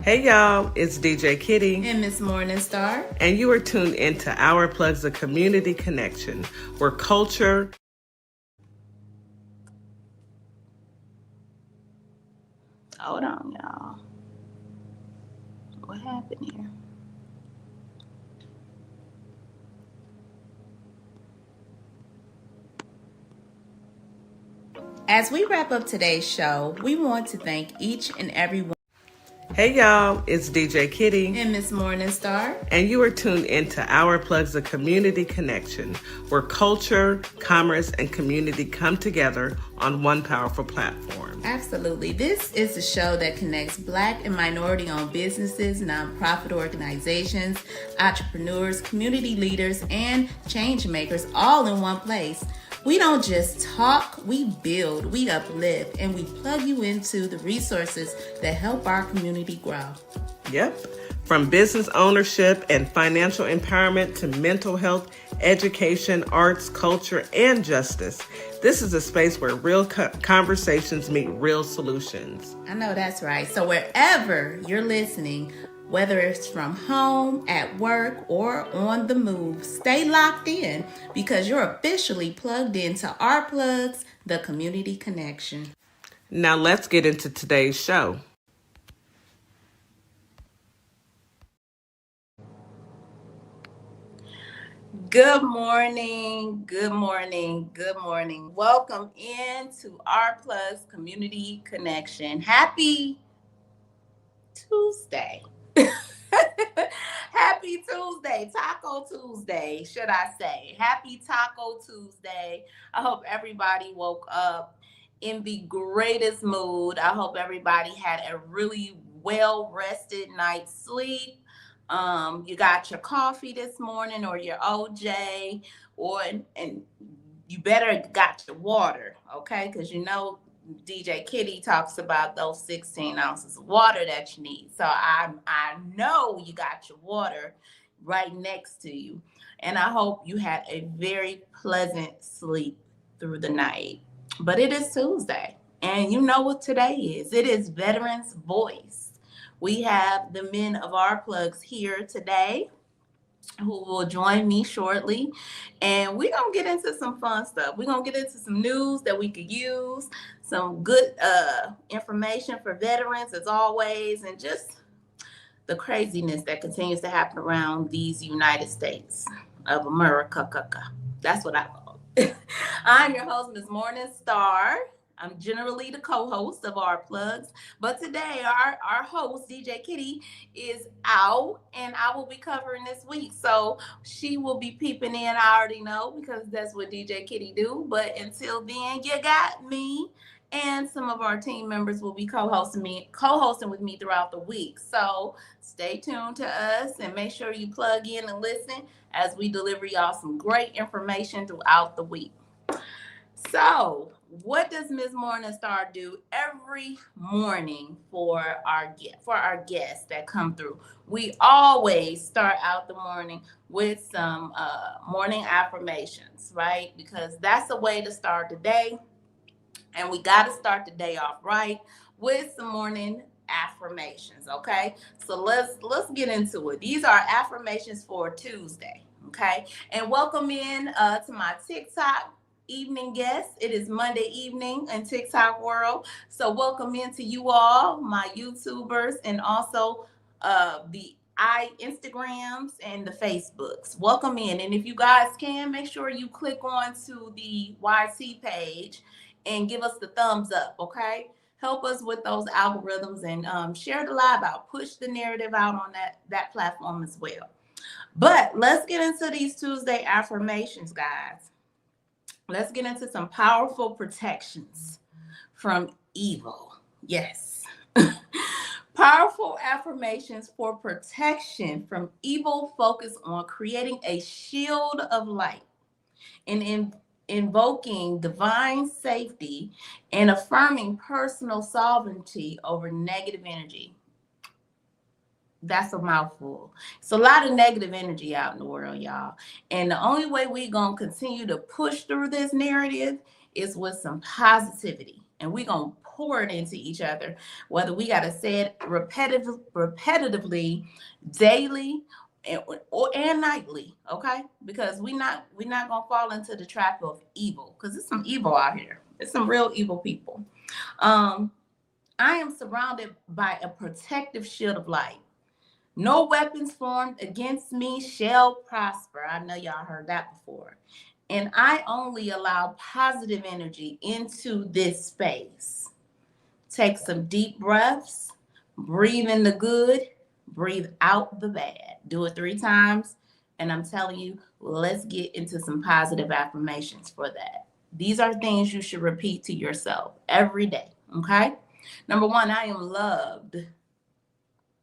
Hey y'all, it's DJ Kitty and Miss Morningstar, and you are tuned into Our Plugs, a community connection where culture. Hold on, y'all. What happened here? As we wrap up today's show, we want to thank each and every one. Hey y'all, it's DJ Kitty and Miss Morningstar, and you are tuned into Our Plugs, a community connection where culture, commerce, and community come together on one powerful platform. Absolutely. This is a show that connects Black and minority-owned businesses, nonprofit organizations, entrepreneurs, community leaders, and change makers all in one place. We don't just talk, we build, we uplift, and we plug you into the resources that help our community grow. Yep. From business ownership and financial empowerment to mental health, education, arts, culture, and justice. This is a space where real conversations meet real solutions. I know that's right. So wherever you're listening, whether it's from home, at work, or on the move, stay locked in because you're officially plugged into Our Plugs, the community connection. Now let's get into today's show. Good morning, good morning, good morning. Welcome into Our Plugs Community Connection. Happy Tuesday. Happy Tuesday, Taco Tuesday, should I say. Happy Taco Tuesday. I hope everybody woke up in the greatest mood. I hope everybody had a really well-rested night's sleep. You got your coffee this morning or your OJ, and you better got your water, okay? Because you know DJ Kitty talks about those 16 ounces of water that you need. So I know you got your water right next to you. And I hope you had a very pleasant sleep through the night. But it is Tuesday. And you know what today is. It is Veterans Voice. We have the men of Our Plugs here today who will join me shortly. And we're going to get into some fun stuff. We're going to get into some news that we could use, some good information for veterans as always, and just the craziness that continues to happen around these United States of America. That's what I call it. I'm your host, Ms. Morningstar. I'm generally the co-host of Our Plugs, but today our host, DJ Kitty, is out, and I will be covering this week. So she will be peeping in, I already know, because that's what DJ Kitty do. But until then, you got me, and some of our team members will be co-hosting with me throughout the week. So stay tuned to us and make sure you plug in and listen as we deliver y'all some great information throughout the week. So, what does Ms. Morningstar do every morning for our guests that come through? We always start out the morning with some morning affirmations, right? Because that's a way to start the day, and we got to start the day off right with some morning affirmations. Okay, so let's get into it. These are affirmations for Tuesday. Okay, and welcome in to my TikTok evening guests. It is Monday evening in TikTok world. So welcome into you all, my YouTubers, and also the Instagrams and the Facebooks. Welcome in. And if you guys can, make sure you click on to the YT page and give us the thumbs up, okay? Help us with those algorithms and share the live out. Push the narrative out on that platform as well. But let's get into these Tuesday affirmations, guys. Let's get into some powerful protections from evil. Yes. Powerful affirmations for protection from evil focus on creating a shield of light and invoking divine safety and affirming personal sovereignty over negative energy. That's a mouthful. It's a lot of negative energy out in the world, y'all. And the only way we're going to continue to push through this narrative is with some positivity. And we're going to pour it into each other, whether we got to say it repetitively, daily, and nightly, okay? Because we're not gonna fall into the trap of evil, because there's some evil out here. There's some real evil people. I am surrounded by a protective shield of light. No weapons formed against me shall prosper. I know y'all heard that before. And I only allow positive energy into this space. Take some deep breaths, breathe in the good, breathe out the bad. Do it 3 times. And I'm telling you, let's get into some positive affirmations for that. These are things you should repeat to yourself every day, okay? Number 1, I am loved.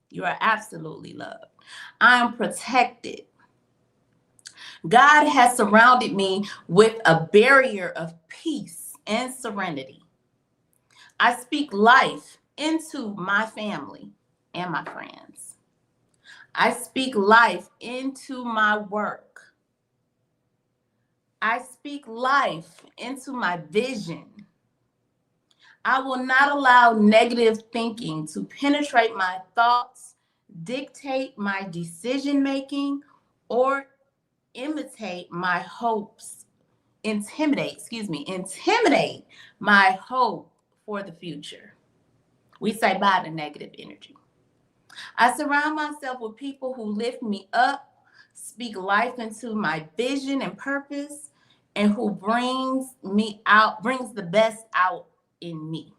You are absolutely loved. I am protected. God has surrounded me with a barrier of peace and serenity. I speak life into my family and my friends. I speak life into my work. I speak life into my vision. I will not allow negative thinking to penetrate my thoughts, dictate my decision making, or intimidate my hope for the future. We say bye to negative energy. I surround myself with people who lift me up, speak life into my vision and purpose, and who brings the best out in me.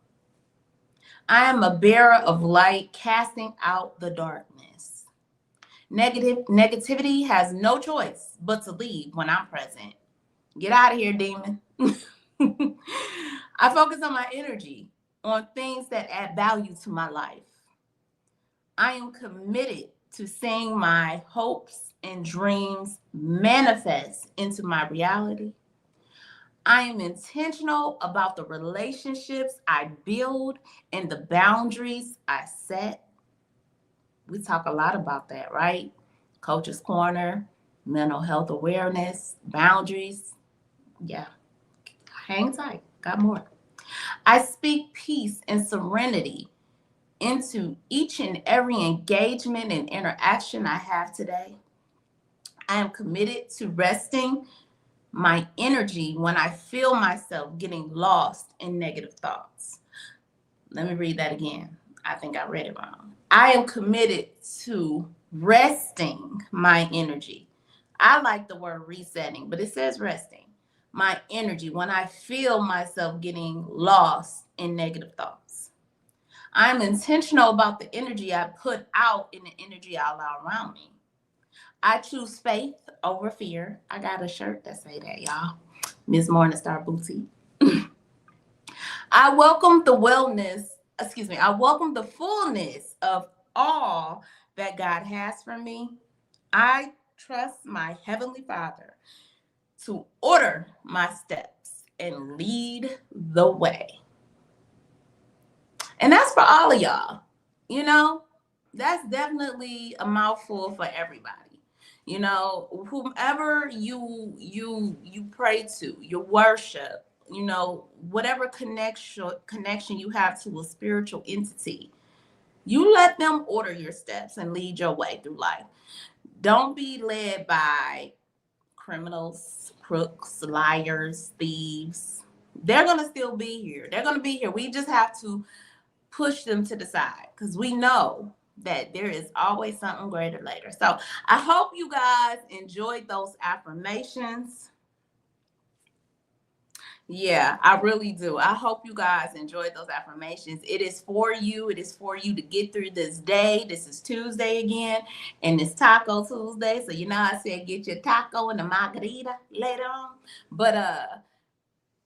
I am a bearer of light, casting out the darkness. Negativity has no choice but to leave when I'm present. Get out of here, demon. I focus on my energy, on things that add value to my life. I am committed to seeing my hopes and dreams manifest into my reality. I am intentional about the relationships I build and the boundaries I set. We talk a lot about that, right? Coach's Corner, mental health awareness, boundaries. Yeah, hang tight, got more. I speak peace and serenity into each and every engagement and interaction I have today. I am committed to resting my energy when I feel myself getting lost in negative thoughts. Let me read that again. I think I read it wrong. I am committed to resting my energy. I like the word resetting, but it says resting my energy when I feel myself getting lost in negative thoughts. I'm intentional about the energy I put out and the energy I allow around me. I choose faith over fear. I got a shirt that say that, y'all. Ms. Morningstar Boutique. I welcome the fullness of all that God has for me. I trust my Heavenly Father to order my steps and lead the way. And that's for all of y'all. You know, that's definitely a mouthful for everybody. You know, whomever you pray to, you worship, you know, whatever connection you have to a spiritual entity, you let them order your steps and lead your way through life. Don't be led by criminals, crooks, liars, thieves. They're going to still be here. They're going to be here. We just have to push them to the side because we know that there is always something greater later. So I hope you guys enjoyed those affirmations. Yeah, I really do. I hope you guys enjoyed those affirmations. It is for you. It is for you to get through this day. This is Tuesday again, and it's Taco Tuesday. So, you know, I said get your taco and a margarita later on. But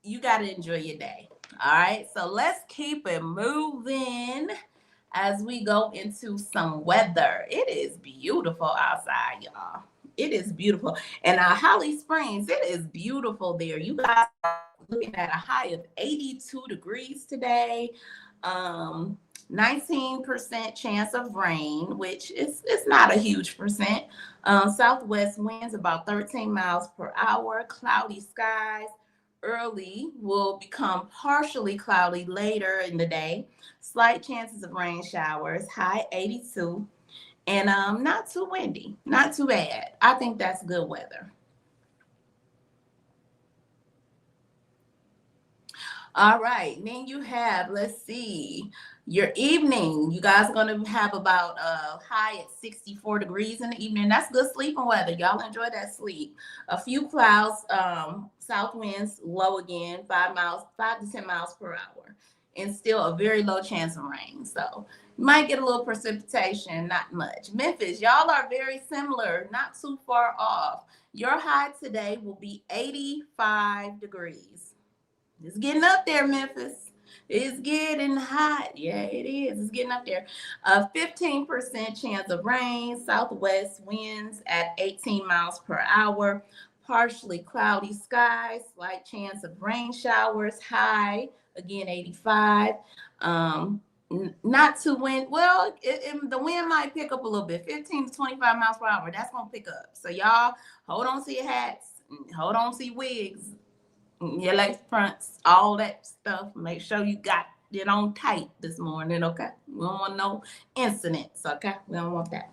you got to enjoy your day. All right. So let's keep it moving as we go into some weather. It is beautiful outside, y'all. It is beautiful. And Holly Springs, it is beautiful there. You guys are looking at a high of 82 degrees today. 19% chance of rain, which is not a huge percent. Southwest winds about 13 miles per hour, cloudy skies, early will become partially cloudy later in the day. Slight chances of rain showers, high 82. And not too windy, not too bad. I think that's good weather. All right, then you have, let's see, your evening. You guys are going to have about high at 64 degrees in the evening. That's good sleeping weather. Y'all enjoy that sleep. A few clouds, south winds low again, 5 to 10 miles per hour, and still a very low chance of rain. So you might get a little precipitation, not much. Memphis, y'all are very similar, not too far off. Your high today will be 85 degrees. It's getting up there, Memphis. It's getting hot. Yeah, it is. It's getting up there. A 15% chance of rain. Southwest winds at 18 miles per hour. Partially cloudy skies. Slight chance of rain showers. High, again, 85. Not too wind. Well, the wind might pick up a little bit. 15 to 25 miles per hour. That's going to pick up. So y'all, hold on to your hats. Hold on to your wigs. Your lace fronts, all that stuff. Make sure you got it on tight this morning, okay? We don't want no incidents, okay? We don't want that.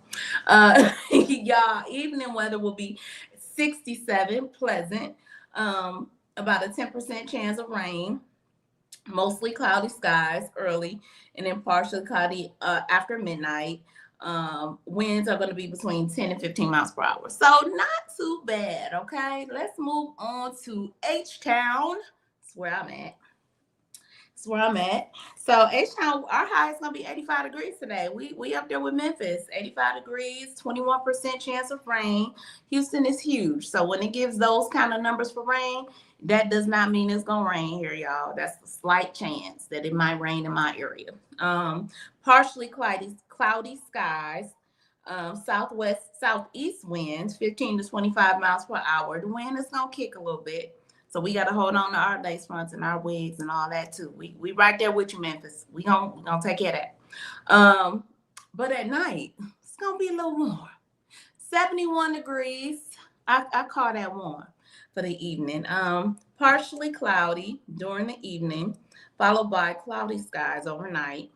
Y'all, evening weather will be 67, pleasant. About a 10% chance of rain. Mostly cloudy skies early, and then partially cloudy after midnight. Winds are going to be between 10 and 15 miles per hour. So not too bad, okay? Let's move on to H-Town. That's where I'm at. That's where I'm at. So H-Town, our high is going to be 85 degrees today. We up there with Memphis. 85 degrees, 21% chance of rain. Houston is huge. So when it gives those kind of numbers for rain, that does not mean it's going to rain here, y'all. That's a slight chance that it might rain in my area. Partially cloudy skies. Southeast winds, 15 to 25 miles per hour. The wind is going to kick a little bit. So we got to hold on to our lace fronts and our wigs and all that too. We right there with you, Memphis. We gonna take care of that. But at night, it's going to be a little warm. 71 degrees. I call that warm for the evening. Partially cloudy during the evening, followed by cloudy skies overnight.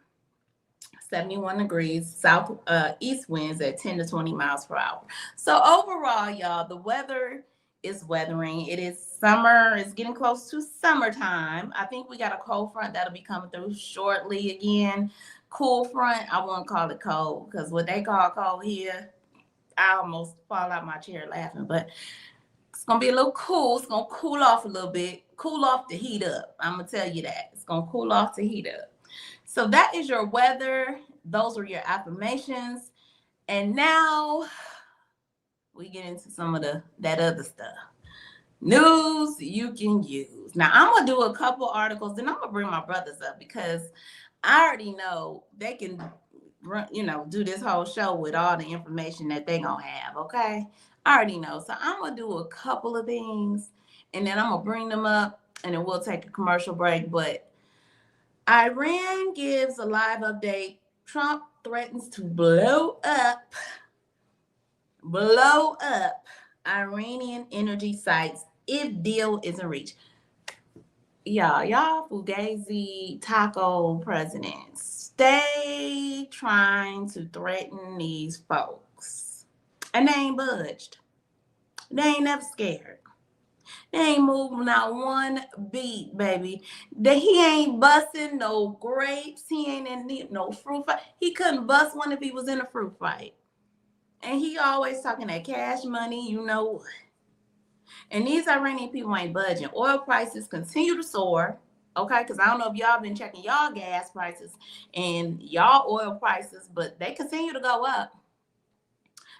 71 degrees, southeast winds at 10 to 20 miles per hour. So overall, y'all, the weather is weathering. It is summer. It's getting close to summertime. I think we got a cold front that'll be coming through shortly again. Cool front. I won't call it cold because what they call cold here, I almost fall out my chair laughing, but it's going to be a little cool. It's going to cool off a little bit. Cool off to heat up. I'm going to tell you that. It's going to cool off to heat up. So that is your weather. Those are your affirmations. And now we get into some of that other stuff. News you can use. Now I'm going to do a couple articles, then I'm going to bring my brothers up because I already know they can, do this whole show with all the information that they're going to have, okay? I already know. So I'm going to do a couple of things, and then I'm going to bring them up, and then we'll take a commercial break. But Iran gives a live update. Trump threatens to blow up Iranian energy sites if deal isn't reached. Y'all Fugazi taco presidents, stay trying to threaten these folks. And they ain't budged. They ain't never scared. They ain't moving not one beat, baby. He ain't busting no grapes. He ain't in no fruit fight. He couldn't bust one if he was in a fruit fight. And he always talking that cash money, you know what. And these Iranian people ain't budging. Oil prices continue to soar, okay? Because I don't know if y'all been checking y'all gas prices and y'all oil prices, but they continue to go up.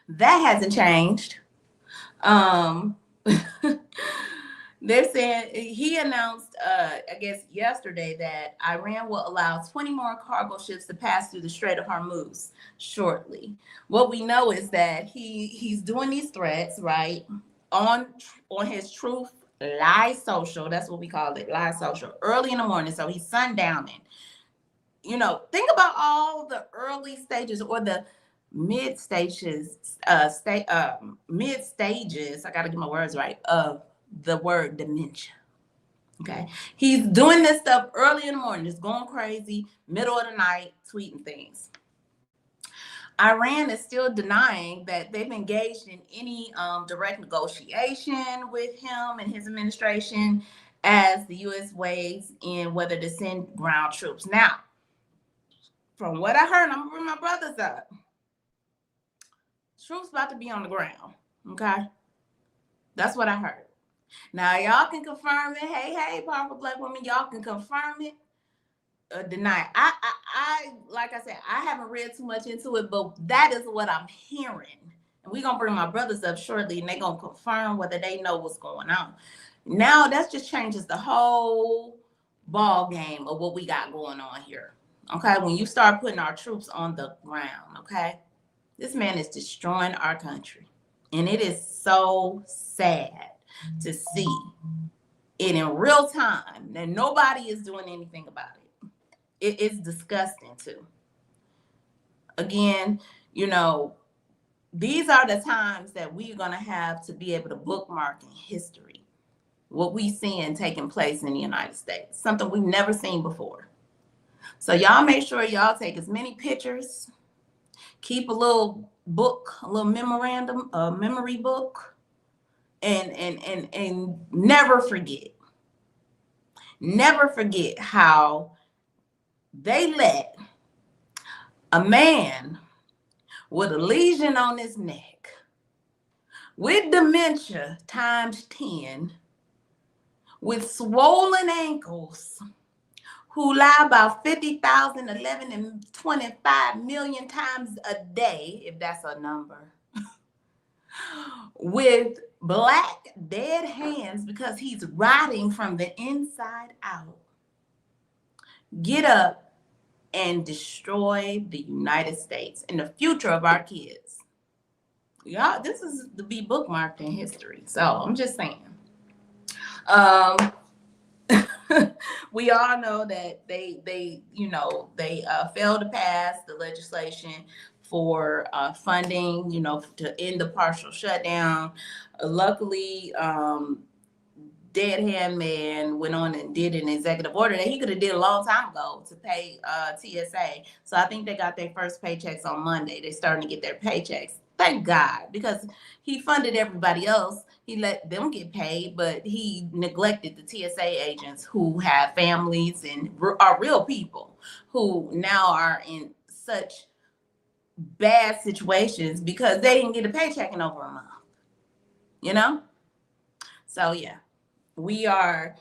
That hasn't changed. They're saying he announced, I guess yesterday, that Iran will allow 20 more cargo ships to pass through the Strait of Hormuz shortly. What we know is that he's doing these threats, right, on his Truth Lie Social. That's what we call it, Lie Social, early in the morning. So he's sundowning. Think about all the early stages or the mid stages. I got to get my words right. Of the word dementia. Okay. He's doing this stuff early in the morning, just going crazy, middle of the night, tweeting things. Iran is still denying that they've engaged in any direct negotiation with him and his administration as the U.S. weighs in whether to send ground troops. Now, from what I heard, I'm gonna bring my brothers up. Troops about to be on the ground. Okay, that's what I heard. Now y'all can confirm it. Hey, powerful black women, y'all can confirm it. Deny. I like I said, I haven't read too much into it, but that is what I'm hearing. And we're gonna bring my brothers up shortly, and they're gonna confirm whether they know what's going on. Now that just changes the whole ball game of what we got going on here. Okay, when you start putting our troops on the ground, okay, this man is destroying our country, and it is so sad to see it in real time that nobody is doing anything about it. It is disgusting too. Again, you know, these are the times that we're going to have to be able to bookmark in history what we seeing taking place in the United States, something we've never seen before. So y'all make sure y'all take as many pictures, keep a little book, a little memorandum, a memory book, and never forget. Never forget how they let a man with a lesion on his neck, with dementia times 10, with swollen ankles, who lie about 50,000, 11, and 25 million times a day, if that's a number, with black dead hands because he's rotting from the inside out, get up and destroy the United States and the future of our kids. Y'all, this is to be bookmarked in history. So I'm just saying. We all know that they failed to pass the legislation for funding, to end the partial shutdown. Luckily, Dead Hand Man went on and did an executive order that he could have did a long time ago to pay TSA. So I think they got their first paychecks on Monday. They're starting to get their paychecks. Thank God, because he funded everybody else. He let them get paid, but he neglected the TSA agents who have families and are real people who now are in such bad situations because they didn't get a paycheck in over a month. So yeah. We are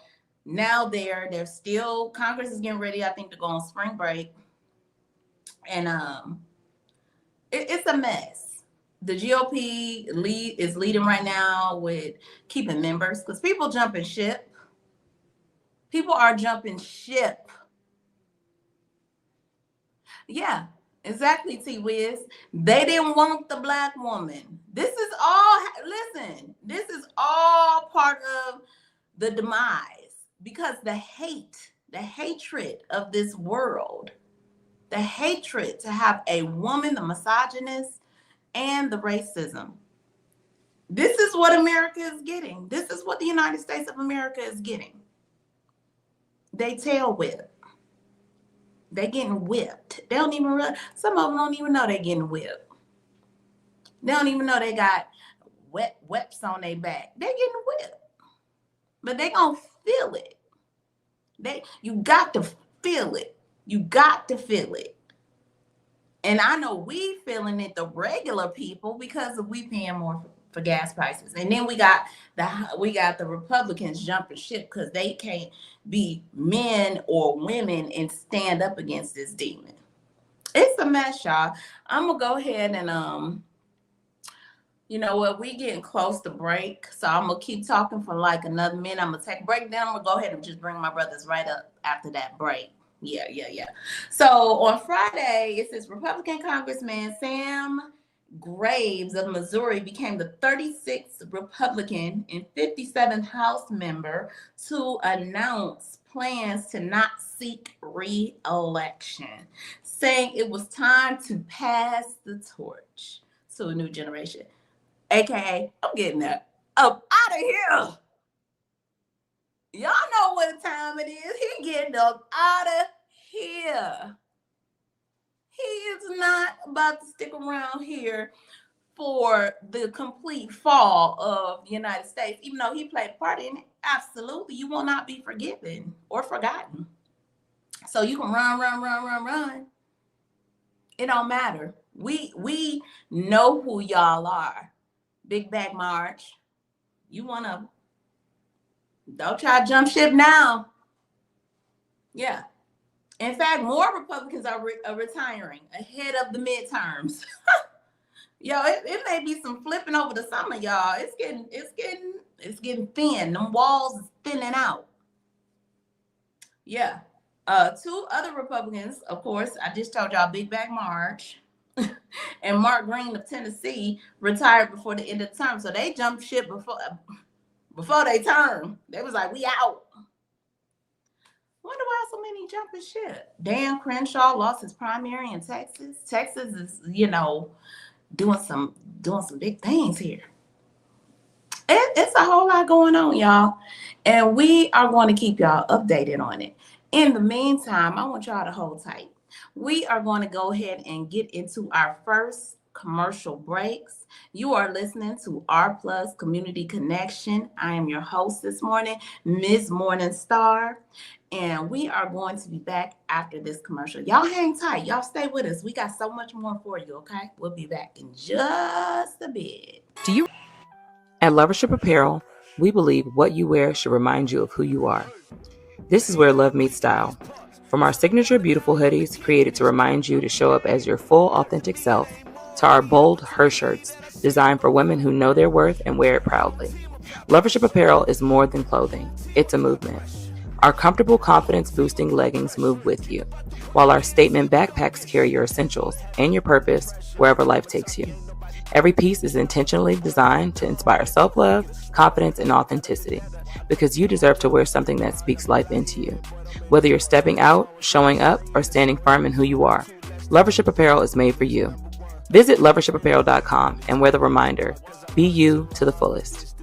now there. There's still, Congress is getting ready, I think, to go on spring break. And it's a mess. The GOP is leading right now with keeping members because people jumping ship. People are jumping ship. Yeah, exactly, T-Wiz. They didn't want the black woman. This is all part of the demise, because the hatred of this world, the hatred to have a woman, the misogynist, and the racism. This is what America is getting. This is what the United States of America is getting. They tail whip. They're getting whipped. They don't even realize, some of them don't even know they're getting whipped. They don't even know they got whips on their back. They're getting whipped. But they gonna feel it. You got to feel it. You got to feel it. And I know we feeling it, the regular people, because we paying more for gas prices. And then we got the Republicans jumping ship because they can't be men or women and stand up against this demon. It's a mess, y'all. I'm gonna go ahead and you know what? We getting close to break, so I'm gonna keep talking for like another minute. I'm gonna take a break, then I'm gonna go ahead and just bring my brothers right up after that break. Yeah. So on Friday, it says Republican Congressman Sam Graves of Missouri became the 36th Republican and 57th House member to announce plans to not seek re-election, saying it was time to pass the torch to a new generation. AKA, I'm getting that up out of here. Y'all know what time it is. He getting up out of here. He is not about to stick around here for the complete fall of the United States, even though he played a part in it. Absolutely, you will not be forgiven or forgotten. So you can run. It don't matter. We know who y'all are. Big Back March. You wanna don't try to jump ship now. Yeah. In fact, more Republicans are retiring ahead of the midterms. Yo, it may be some flipping over the summer, y'all. It's getting thin. Them walls is thinning out. Yeah. Two other Republicans, of course, I just told y'all, Big Back March and Mark Green of Tennessee retired before the end of the term. So they jumped ship before they term. They was like, we out. Wonder why so many jumping ship. Dan Crenshaw lost his primary in Texas. Texas is, doing some big things here. It's a whole lot going on, y'all. And we are going to keep y'all updated on it. In the meantime, I want y'all to hold tight. We are going to go ahead and get into our first commercial breaks. You are listening to R Plus Community Connection. I am your host this morning, Ms. Morningstar. And we are going to be back after this commercial. Y'all hang tight. Y'all stay with us. We got so much more for you, okay? We'll be back in just a bit. At Lovership Apparel, we believe what you wear should remind you of who you are. This is where love meets style. From our signature beautiful hoodies created to remind you to show up as your full authentic self, to our bold her shirts designed for women who know their worth and wear it proudly. Lovership Apparel is more than clothing. It's a movement. Our comfortable confidence-boosting leggings move with you, while our statement backpacks carry your essentials and your purpose wherever life takes you. Every piece is intentionally designed to inspire self-love, confidence, and authenticity, because you deserve to wear something that speaks life into you. Whether you're stepping out, showing up, or standing firm in who you are, Lovership Apparel is made for you. Visit lovershipapparel.com and wear the reminder, be you to the fullest.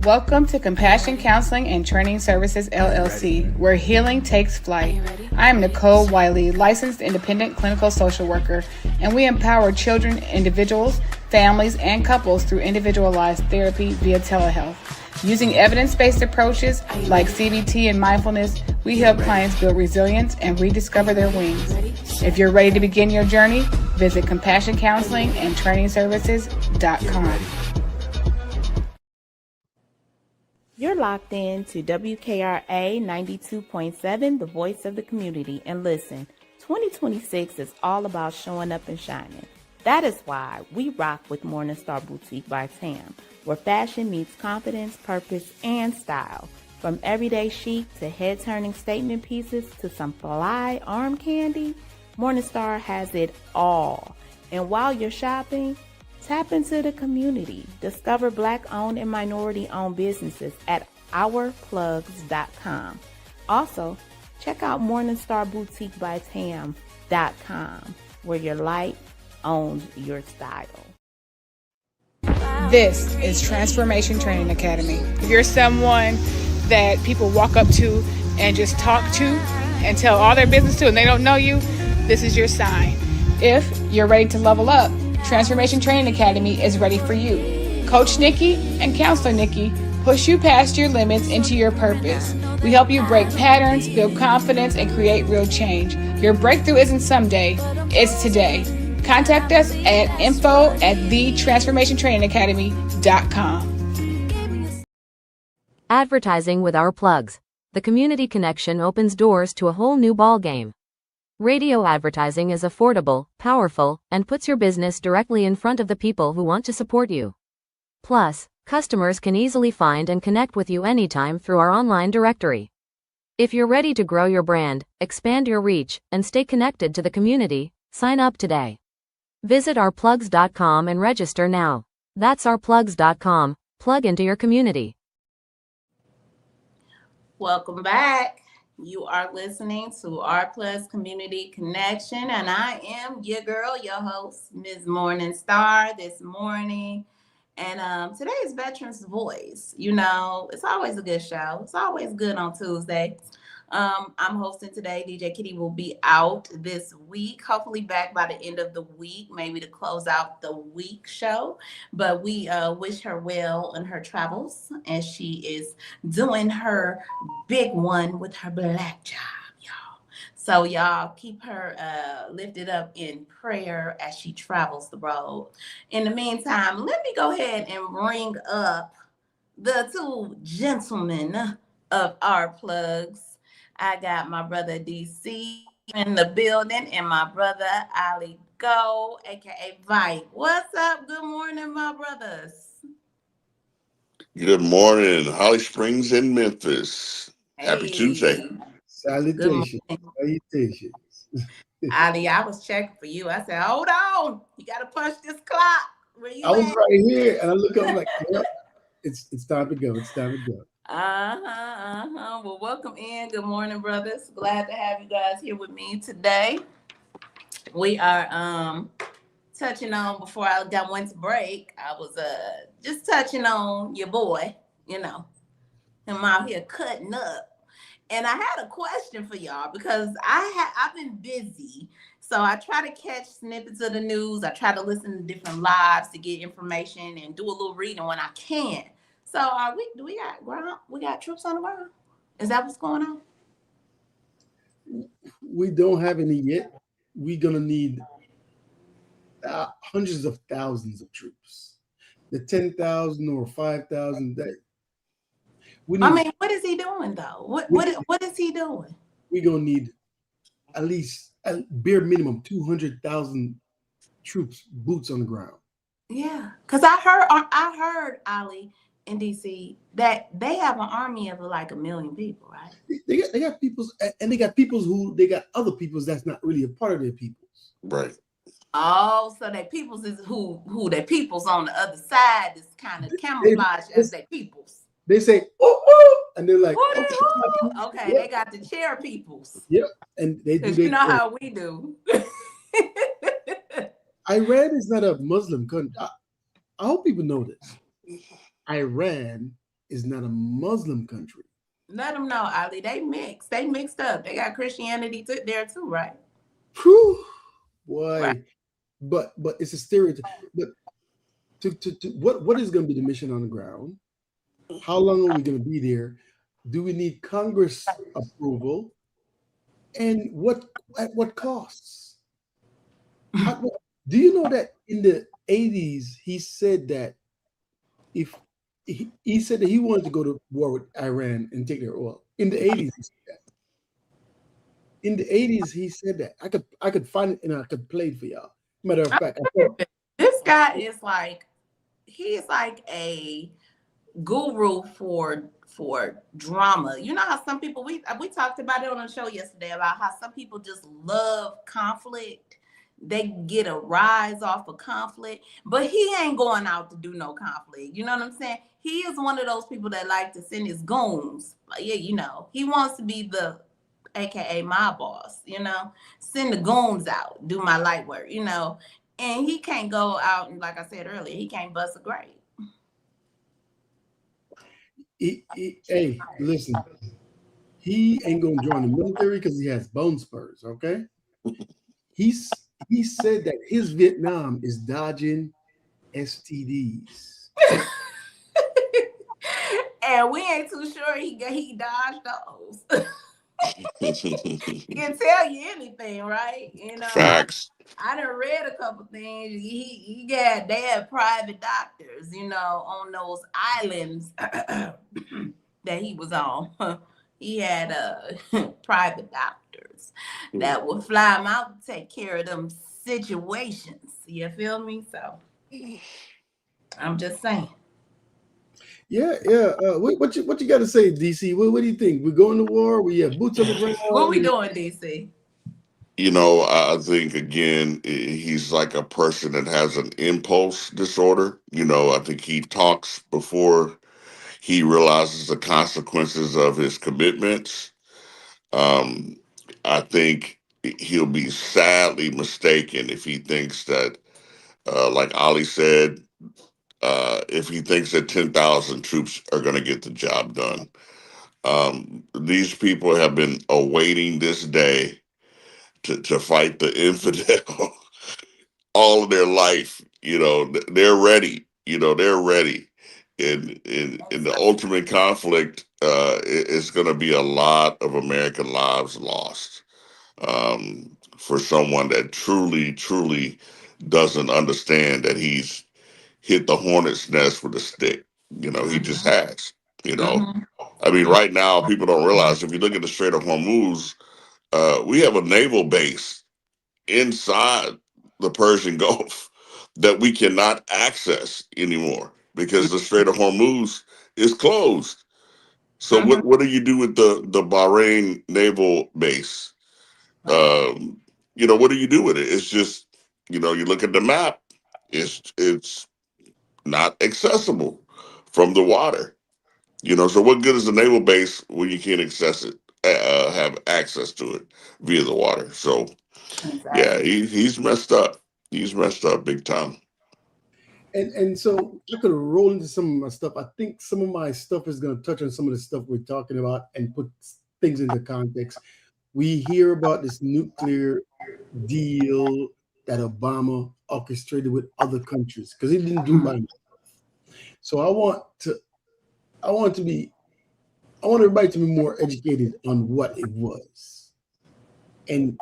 Welcome to Compassion Counseling and Training Services, LLC, where healing takes flight. I am Nicole Wiley, licensed independent clinical social worker, and we empower children, individuals, families, and couples through individualized therapy via telehealth. Using evidence-based approaches like CBT and mindfulness, we help clients build resilience and rediscover their wings. If you're ready to begin your journey, visit CompassionCounselingAndTrainingServices.com. You're locked in to WKRA 92.7, the voice of the community. And listen, 2026 is all about showing up and shining. That is why we rock with Morningstar Boutique by Tam, where fashion meets confidence, purpose, and style. From everyday chic to head-turning statement pieces to some fly arm candy, Morningstar has it all. And while you're shopping, tap into the community. Discover Black-owned and minority-owned businesses at ourplugs.com. Also, check out morningstarboutiquebytam.com, where your light owns your style. This is Transformation Training Academy. If you're someone that people walk up to and just talk to and tell all their business to and they don't know you, this is your sign. If you're ready to level up, Transformation Training Academy is ready for you. Coach Nikki and Counselor Nikki push you past your limits into your purpose. We help you break patterns, build confidence, and create real change. Your breakthrough isn't someday, it's today. Contact us at info@thetransformationtrainingacademy.com. Advertising with Our Plugs. The community connection opens doors to a whole new ballgame. Radio advertising is affordable, powerful, and puts your business directly in front of the people who want to support you. Plus, customers can easily find and connect with you anytime through our online directory. If you're ready to grow your brand, expand your reach, and stay connected to the community, sign up today. Visit ourplugs.com and register now. That's ourplugs.com. Plug into your community. Welcome back. You are listening to R Plus Community Connection, and I am your girl, your host, Ms. Morningstar, this morning. And today is Veterans Voice. You know, it's always a good show. It's always good on Tuesday. I'm hosting today. DJ Kitty will be out this week, hopefully back by the end of the week, maybe to close out the week show. But we wish her well in her travels as she is doing her big one with her black job, y'all. So y'all keep her lifted up in prayer as she travels the road. In the meantime, let me go ahead and bring up the two gentlemen of our plugs. I got my brother DC in the building and my brother Ali Go, aka Vite. What's up? Good morning, my brothers. Good morning, Holly Springs in Memphis. Happy Tuesday. Hey, good Salutations. morning. Salutations. Ali, I was checking for you. I said, hold on, you gotta punch this clock. Where you I was at? right here and I look up like, yep, it's time to go. It's time to go. Well, welcome in. Good morning, brothers. Glad to have you guys here with me today. We are touching on, before I went to break, I was just touching on your boy, you know, him out here cutting up. And I had a question for y'all because I've been busy. So I try to catch snippets of the news. I try to listen to different lives to get information and do a little reading when I can. So we got ground? We got troops on the ground? Is that what's going on? We don't have any yet. We're gonna need hundreds of thousands of troops. The 10,000 or 5,000 that we need. I mean, what is he doing though? What is he doing? We're gonna need at least a bare minimum 200,000 troops, boots on the ground. Yeah, because I heard Ali in DC that they have an army of like 1 million people, right? They got peoples, and they got peoples who they got other peoples that's not really a part of their peoples. Right. Oh, so their peoples is who their peoples on the other side is kind of camouflaged as their peoples. They say, oh, and they're like, okay, they got the chair peoples. Yep, and they do. You know how we do. Iran is not a Muslim country. I hope people know this. Iran is not a Muslim country. Let them know, Ali. They mixed. They mixed up. They got Christianity there too, right? Whew, boy. Right. But it's a stereotype. But what is going to be the mission on the ground? How long are we going to be there? Do we need Congress approval? And at what costs? Do you know that in the 80s he said that if he said that he wanted to go to war with Iran and take their oil? In the 80s, he said that. In the 80s, he said that. I could find it and I could play it for y'all. Matter of fact, this guy is like, he's like a guru for drama. You know how some people, we talked about it on the show yesterday about how some people just love conflict. They get a rise off of conflict, but he ain't going out to do no conflict. You know what I'm saying? He is one of those people that like to send his goons. Like, yeah, you know, he wants to be the AKA my boss, you know, send the goons out, do my light work, you know, and he can't go out and, like I said earlier, he can't bust a grape. Hey, listen, he ain't gonna join the military because he has bone spurs. Okay, he said that his Vietnam is dodging STDs, and we ain't too sure he dodged those. He can tell you anything, right? You know, Facts. I done read a couple things. They had private doctors, you know, on those islands that he was on. He had private doctors that would fly him out to take care of them situations. You feel me? So I'm just saying. Yeah. What you got to say, DC? What do you think? We're going to war? We have boots on the ground. What we doing, DC? You know, I think, again, he's like a person that has an impulse disorder. You know, I think he talks before he realizes the consequences of his commitments. I think he'll be sadly mistaken if he thinks that, like Ali said, if he thinks that 10,000 troops are going to get the job done. These people have been awaiting this day to fight the infidel all of their life. They're ready. They're ready. In the ultimate conflict, it's going to be a lot of American lives lost for someone that truly, truly doesn't understand that he's hit the hornet's nest with a stick. He just has. You know, Mm-hmm. I mean, right now people don't realize if you look at the Strait of Hormuz, we have a naval base inside the Persian Gulf that we cannot access anymore because the Strait of Hormuz is closed. So Mm-hmm. what do you do with the Bahrain naval base? Right. What do you do with it? It's just, you look at the map, it's not accessible from the water. So what good is the naval base when you can't access it, have access to it via the water? So yeah, Exactly. he's messed up. He's messed up big time. And so I could roll into some of my stuff. I think some of my stuff is going to touch on some of the stuff we're talking about and put things into context. We hear about this nuclear deal that Obama orchestrated with other countries because he didn't do it by himself. So I want everybody to be more educated on what it was. And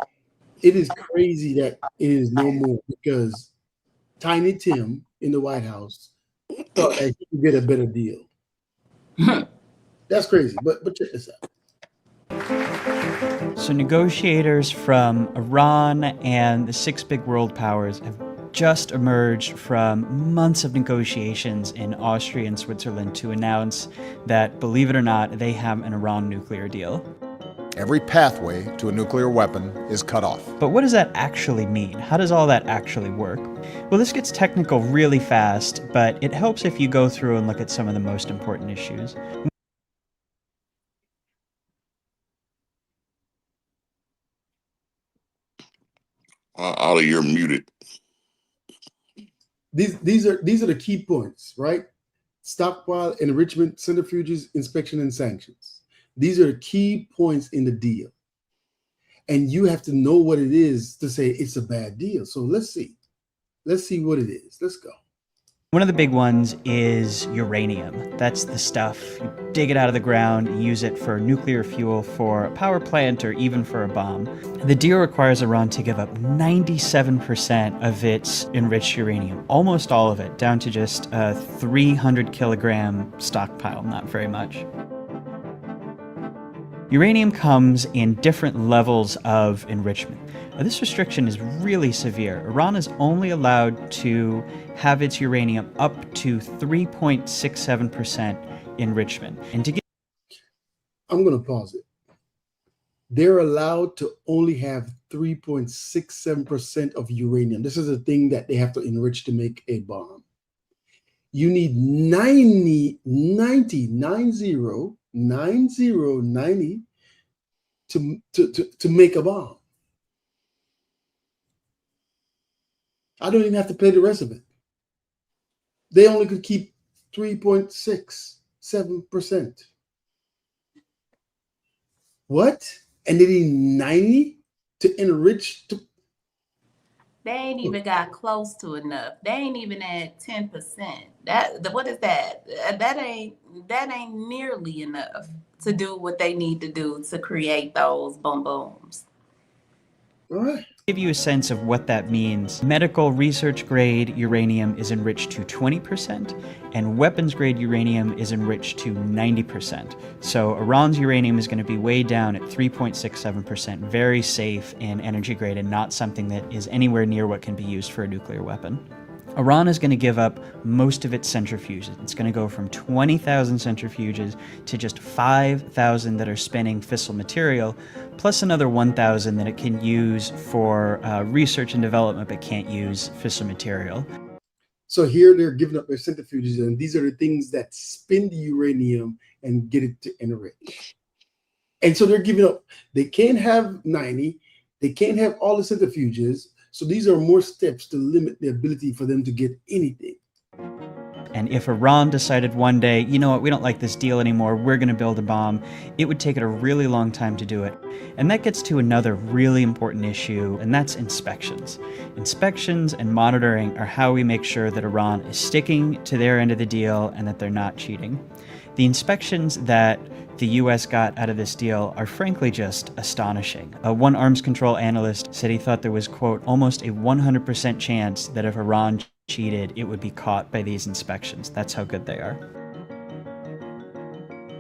it is crazy that it is no more because Tiny Tim in the White House thought that he could get a better deal. That's crazy, but check this out. So negotiators from Iran and the six big world powers have just emerged from months of negotiations in Austria and Switzerland to announce that, believe it or not, they have an Iran nuclear deal. Every pathway to a nuclear weapon is cut off. But what does that actually mean? How does all that actually work? Well, this gets technical really fast, but it helps if you go through and look at some of the most important issues. Ollie, you're muted. These are the key points, right? Stockpile, enrichment, centrifuges, inspection, and sanctions. These are the key points in the deal. And you have to know what it is to say it's a bad deal. So let's see. Let's see what it is. Let's go. One of the big ones is uranium. That's the stuff. You dig it out of the ground, use it for nuclear fuel, for a power plant, or even for a bomb. The deal requires Iran to give up 97% of its enriched uranium, almost all of it, down to just a 300 kilogram stockpile, not very much. Uranium comes in different levels of enrichment. This restriction is really severe. Iran is only allowed to have its uranium up to 3.67% enrichment. And to get I'm going to pause it. They're allowed to only have 3.67% of uranium. This is a thing that they have to enrich to make a bomb. You need 90 to make a bomb. I don't even have to pay the rest of it. They only could keep 3.67%. What? And they need 90 to enrich to. They ain't even got close to enough. They ain't even at 10%. What is that? That ain't nearly enough to do what they need to do to create those boom booms. All right. give you a sense of what that means, medical research grade uranium is enriched to 20%, and weapons grade uranium is enriched to 90%. So Iran's uranium is going to be way down at 3.67%, very safe in energy grade and not something that is anywhere near what can be used for a nuclear weapon. Iran is going to give up most of its centrifuges. It's going to go from 20,000 centrifuges to just 5,000 that are spinning fissile material, plus another 1,000 that it can use for research and development but can't use fissile material. So here they're giving up their centrifuges, and these are the things that spin the uranium and get it to enrich. And so they're giving up. They can't have 90. They can't have all the centrifuges. So these are more steps to limit the ability for them to get anything. And if Iran decided one day, you know what, we don't like this deal anymore, we're going to build a bomb, it would take it a really long time to do it. And that gets to another really important issue, and that's inspections. Inspections and monitoring are how we make sure that Iran is sticking to their end of the deal and that they're not cheating. The inspections that the US got out of this deal are frankly just astonishing. One arms control analyst said he thought there was, quote, almost a 100% chance that if Iran cheated, it would be caught by these inspections. That's how good they are.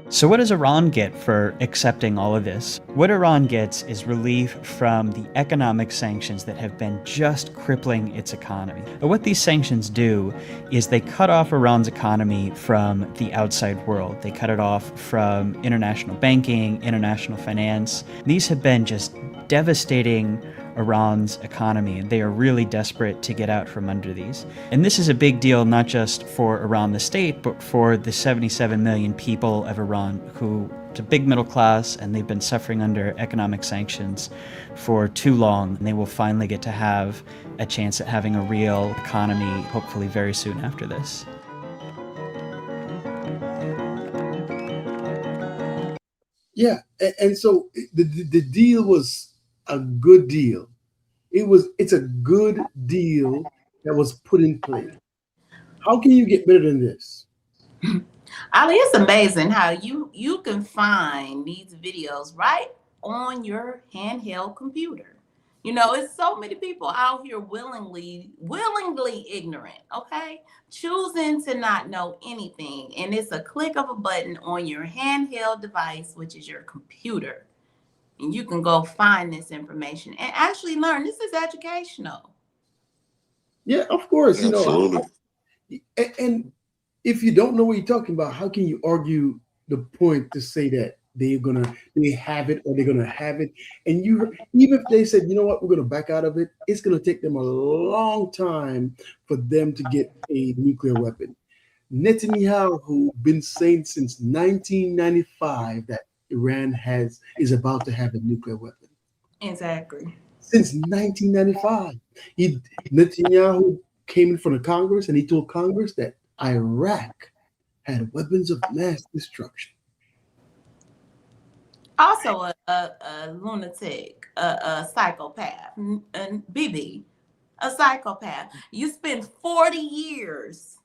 So what does Iran get for accepting all of this? What Iran gets is relief from the economic sanctions that have been just crippling its economy. And what these sanctions do is they cut off Iran's economy from the outside world. They cut it off from international banking, international finance. These have been just devastating Iran's economy, and they are really desperate to get out from under these. And this is a big deal not just for Iran the state, but for the 77 million people of Iran who, it's a big middle class, and they've been suffering under economic sanctions for too long, and they will finally get to have a chance at having a real economy, hopefully very soon after this. Yeah, and so the deal was a good deal. It's a good deal that was put in place. How can you get better than this? Ali, it's amazing how you can find these videos right on your handheld computer. You know, it's so many people out here willingly ignorant, okay? Choosing to not know anything. And it's a click of a button on your handheld device, which is your computer. And you can go find this information and actually learn. This is educational. Yeah, of course. Absolutely. And if you don't know what you're talking about, how can you argue the point to say that they have it or they're gonna have it? And even if they said, you know what, we're gonna back out of it, it's gonna take them a long time for them to get a nuclear weapon. Netanyahu been saying since 1995 that Iran is about to have a nuclear weapon. Exactly. Since 1995, Netanyahu came in front of Congress and he told Congress that Iraq had weapons of mass destruction. Also a lunatic, a psychopath, and BB, a psychopath. You spend 40 years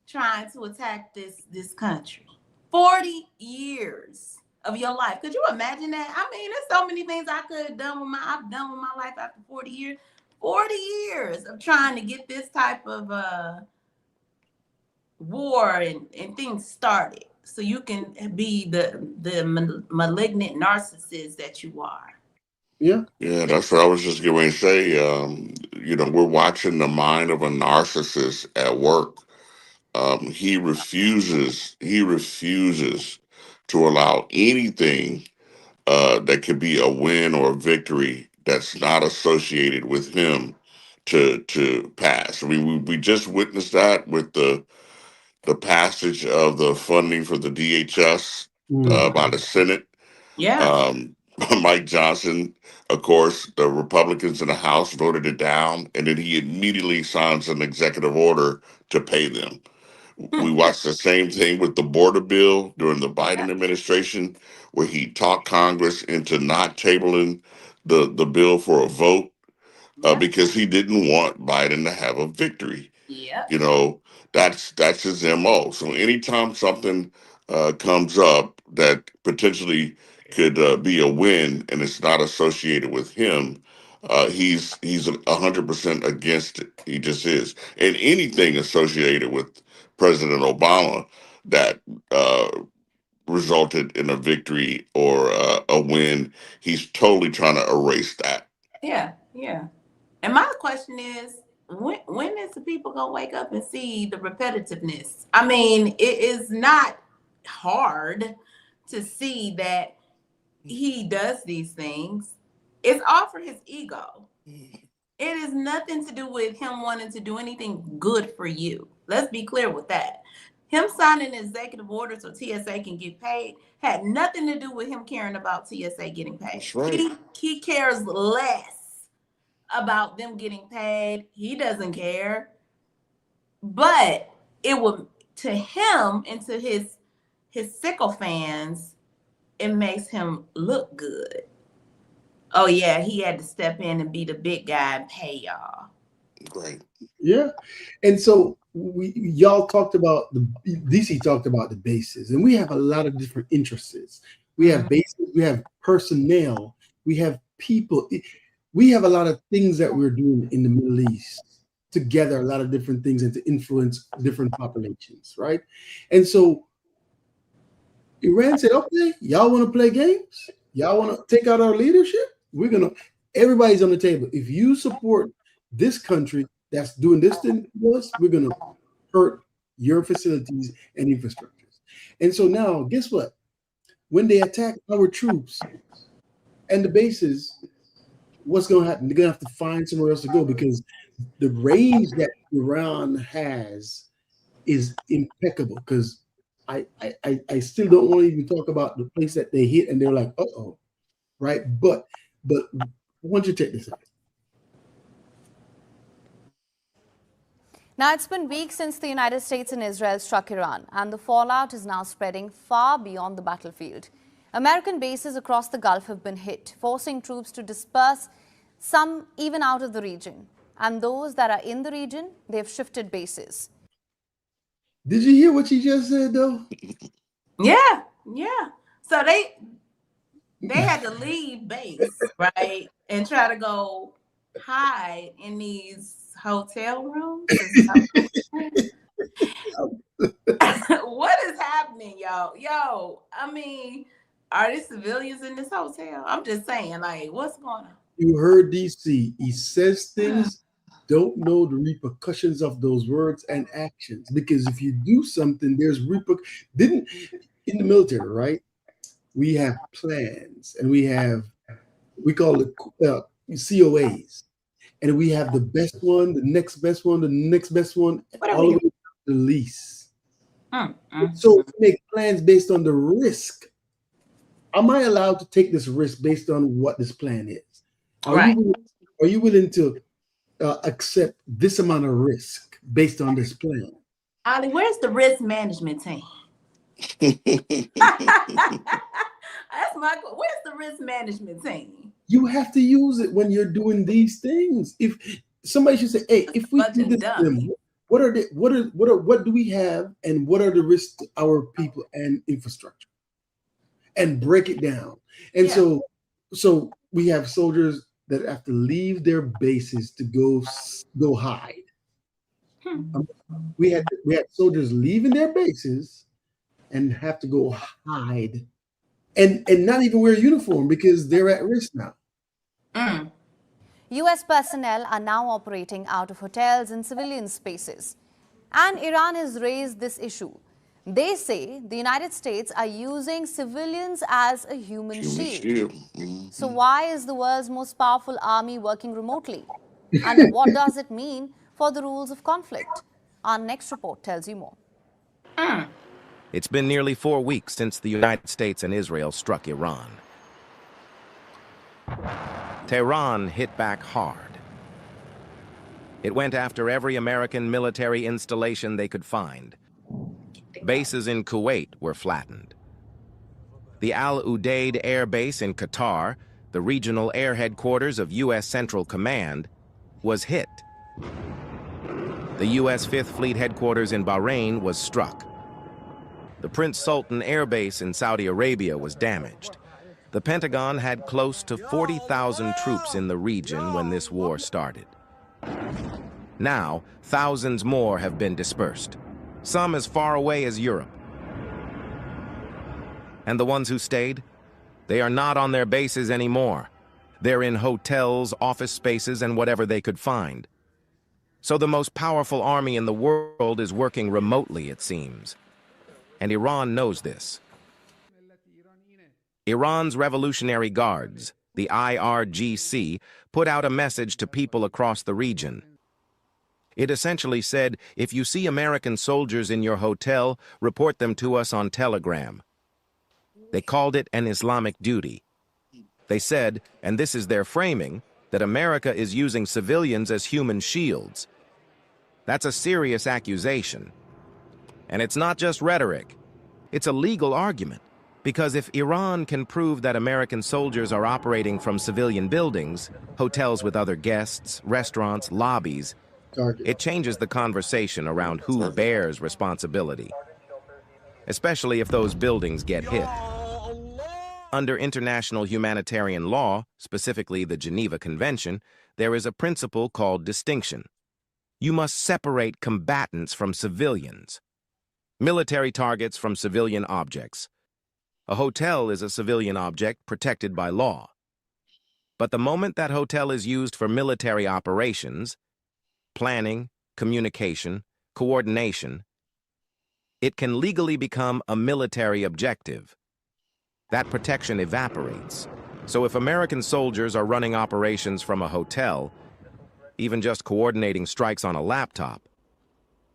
trying to attack this country. 40 years of your life. Could you imagine that? I mean, there's so many things I've done with my life after 40 years. 40 years of trying to get this type of war and things started so you can be the malignant narcissist that you are. Yeah. Yeah, that's what I was just going to say. We're watching the mind of a narcissist at work. He refuses to allow anything that could be a win or a victory that's not associated with him to pass. I mean, we just witnessed that with the passage of the funding for the DHS by the Senate. Yeah. Mike Johnson, of course, the Republicans in the House voted it down, and then he immediately signs an executive order to pay them. We watched the same thing with the border bill during the Biden administration, where he talked Congress into not tabling the bill for a vote because he didn't want Biden to have a victory. Yeah. You know, that's his MO. So anytime something comes up that potentially could be a win and it's not associated with him, he's 100% against it. He just is. And anything associated with President Obama that resulted in a victory or a win, he's totally trying to erase that. Yeah. And my question is, when is the people gonna wake up and see the repetitiveness? I mean, it is not hard to see that he does these things. It's all for his ego. It has nothing to do with him wanting to do anything good for you. Let's be clear with that. Him signing executive orders so TSA can get paid had nothing to do with him caring about TSA getting paid. That's right. He cares less about them getting paid. He doesn't care. But it to him and to his sycophants, it makes him look good. Oh yeah, he had to step in and be the big guy and pay y'all. Great. Yeah. And so y'all talked about DC talked about the bases, and we have a lot of different interests. We have bases, we have personnel, we have people. We have a lot of things that we're doing in the Middle East together, a lot of different things, and to influence different populations, right? And so Iran said, okay, y'all want to play games? Y'all want to take out our leadership? Everybody's on the table. If you support this country that's doing this thing to us, we're going to hurt your facilities and infrastructures. And so now, guess what? When they attack our troops and the bases, what's going to happen? They're going to have to find somewhere else to go, because the range that Iran has is impeccable. Because I still don't want to even talk about the place that they hit and they're like, uh-oh, right? But why don't you take this out? Now, it's been weeks since the United States and Israel struck Iran, and the fallout is now spreading far beyond the battlefield. American bases across the Gulf have been hit, forcing troops to disperse, some even out of the region. And those that are in the region, they've shifted bases. Did you hear what she just said, though? Yeah. So they had to leave base, right, and try to go hide in these hotel rooms. What is happening, y'all? I mean, are there civilians in this hotel? I'm just saying, like, what's going on? You heard DC. He says things, don't know the repercussions of those words and actions. Because if you do something, there's in the military, right? We have plans, and we call it COAs. And we have the best one, the next best one, the next best one, all the way to the least. So we make plans based on the risk. Am I allowed to take this risk based on what this plan is? Are you willing to accept this amount of risk based on this plan? Ali, where's the risk management team? That's where's the risk management team? You have to use it when you're doing these things. If somebody should say, "Hey, if we do this, what do we have, and what are the risks to our people and infrastructure?" And break it down. And so we have soldiers that have to leave their bases to go hide. We had soldiers leaving their bases and have to go hide. And not even wear a uniform because they're at risk now. U.S. personnel are now operating out of hotels and civilian spaces. And Iran has raised this issue. They say the United States are using civilians as a human shield. So why is the world's most powerful army working remotely? And what does it mean for the rules of conflict? Our next report tells you more. It's been nearly 4 weeks since the United States and Israel struck Iran. Tehran hit back hard. It went after every American military installation they could find. Bases in Kuwait were flattened. The Al Udeid Air Base in Qatar, the regional air headquarters of U.S. Central Command, was hit. The U.S. Fifth Fleet headquarters in Bahrain was struck. The Prince Sultan Air Base in Saudi Arabia was damaged. The Pentagon had close to 40,000 troops in the region when this war started. Now, thousands more have been dispersed, some as far away as Europe. And the ones who stayed? They are not on their bases anymore. They're in hotels, office spaces, and whatever they could find. So the most powerful army in the world is working remotely, it seems. And Iran knows this. Iran's Revolutionary Guards, the IRGC, put out a message to people across the region. It essentially said, if you see American soldiers in your hotel, report them to us on Telegram. They called it an Islamic duty. They said, and this is their framing, that America is using civilians as human shields. That's a serious accusation. And it's not just rhetoric. It's a legal argument. Because if Iran can prove that American soldiers are operating from civilian buildings, hotels with other guests, restaurants, lobbies, it changes the conversation around who bears responsibility, especially if those buildings get hit. Under international humanitarian law, specifically the Geneva Convention, there is a principle called distinction. You must separate combatants from civilians, military targets from civilian objects. A hotel is a civilian object protected by law. But the moment that hotel is used for military operations, planning, communication, coordination, it can legally become a military objective. That protection evaporates. So if American soldiers are running operations from a hotel, even just coordinating strikes on a laptop,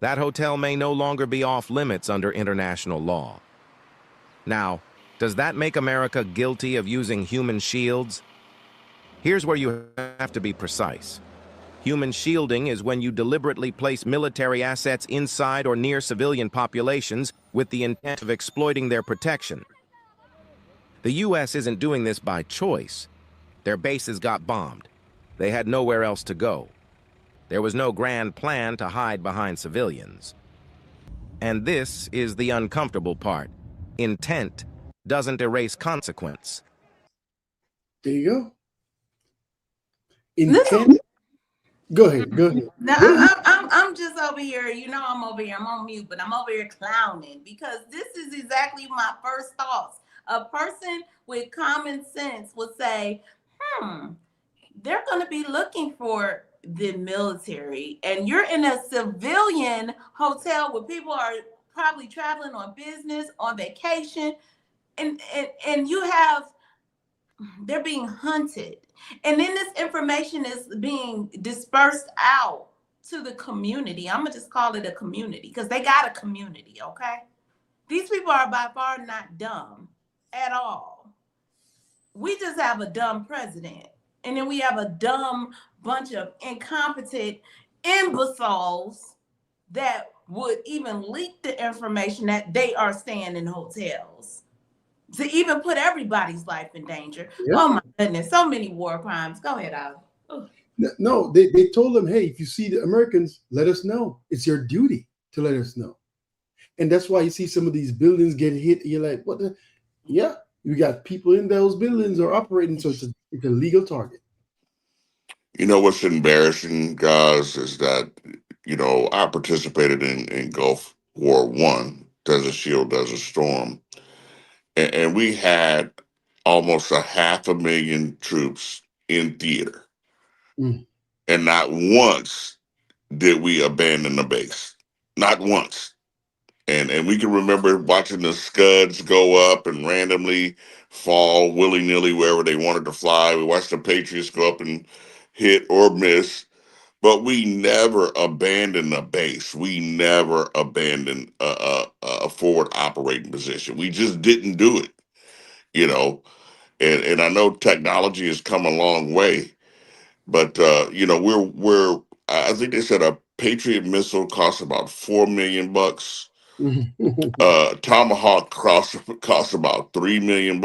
that hotel may no longer be off limits under international law. Now, does that make America guilty of using human shields? Here's where you have to be precise. Human shielding is when you deliberately place military assets inside or near civilian populations with the intent of exploiting their protection. The U.S. isn't doing this by choice. Their bases got bombed. They had nowhere else to go. There was no grand plan to hide behind civilians. And this is the uncomfortable part. Intent doesn't erase consequence. There you go. Intent. Go ahead. Now, I'm just over here. I'm over here. I'm on mute, but I'm over here clowning because this is exactly my first thoughts. A person with common sense would say, they're going to be looking for the military, and you're in a civilian hotel where people are probably traveling on business, on vacation, and you have, they're being hunted. And then this information is being dispersed out to the community. I'm going to just call it a community because they got a community, okay? These people are by far not dumb at all. We just have a dumb president. And then we have a dumb bunch of incompetent imbeciles that would even leak the information that they are staying in hotels to even put everybody's life in danger. Yeah. Oh my goodness, so many war crimes. Go ahead, Al. No, they told them, hey, if you see the Americans, let us know. It's your duty to let us know. And that's why you see some of these buildings get hit. You're like, what the? Yeah, you got people in those buildings are operating, so it's a legal target. You know what's embarrassing, guys, is that, I participated in Gulf War I, Desert Shield, Desert Storm. And we had almost 500,000 troops in theater. And not once did we abandon the base. Not once. And we can remember watching the Scuds go up and randomly fall willy-nilly wherever they wanted to fly. We watched the Patriots go up and hit or miss. But we never abandoned the base. We never abandoned a forward operating position. We just didn't do it. And I know technology has come a long way, but we're I think they said a Patriot missile costs about $4 million. Tomahawk costs about $3 million,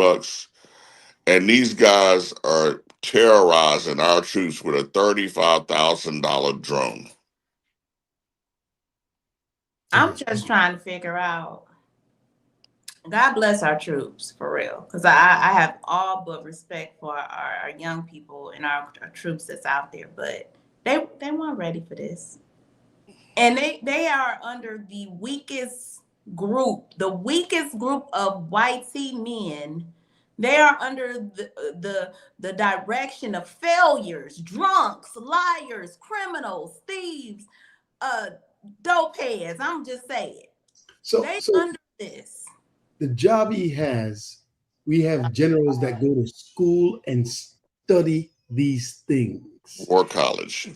and these guys are terrorizing our troops with a $35,000 drone. I'm just trying to figure out. God bless our troops, for real, because I have all but respect for our young people and our troops that's out there, but they weren't ready for this. And they are under the weakest group of white tea men. They are under the direction of failures, drunks, liars, criminals, thieves, dope heads. I'm just saying. So under this. The job he has, we have generals that go to school and study these things. Or college.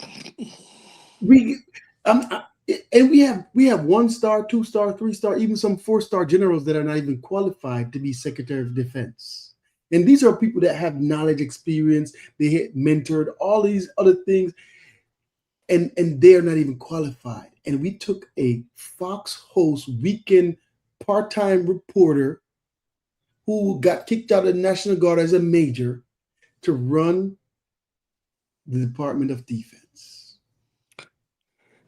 We have 1-star, 2-star, 3-star, even some 4-star generals that are not even qualified to be Secretary of Defense. And these are people that have knowledge, experience, they had mentored, all these other things. and they are not even qualified. And we took a Fox host, weekend part-time reporter who got kicked out of the National Guard as a major to run the Department of Defense.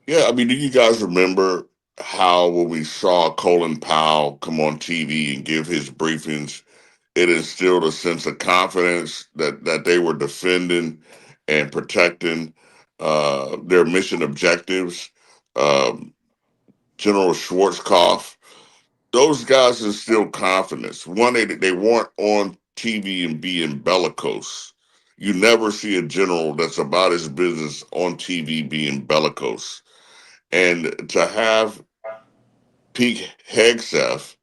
Yeah, I mean, do you guys remember how when we saw Colin Powell come on TV and give his briefings, it instilled a sense of confidence that they were defending and protecting their mission objectives. General Schwarzkopf, those guys instilled confidence. One, they weren't on TV and being bellicose. You never see a general that's about his business on TV being bellicose. And to have Pete Hegseth,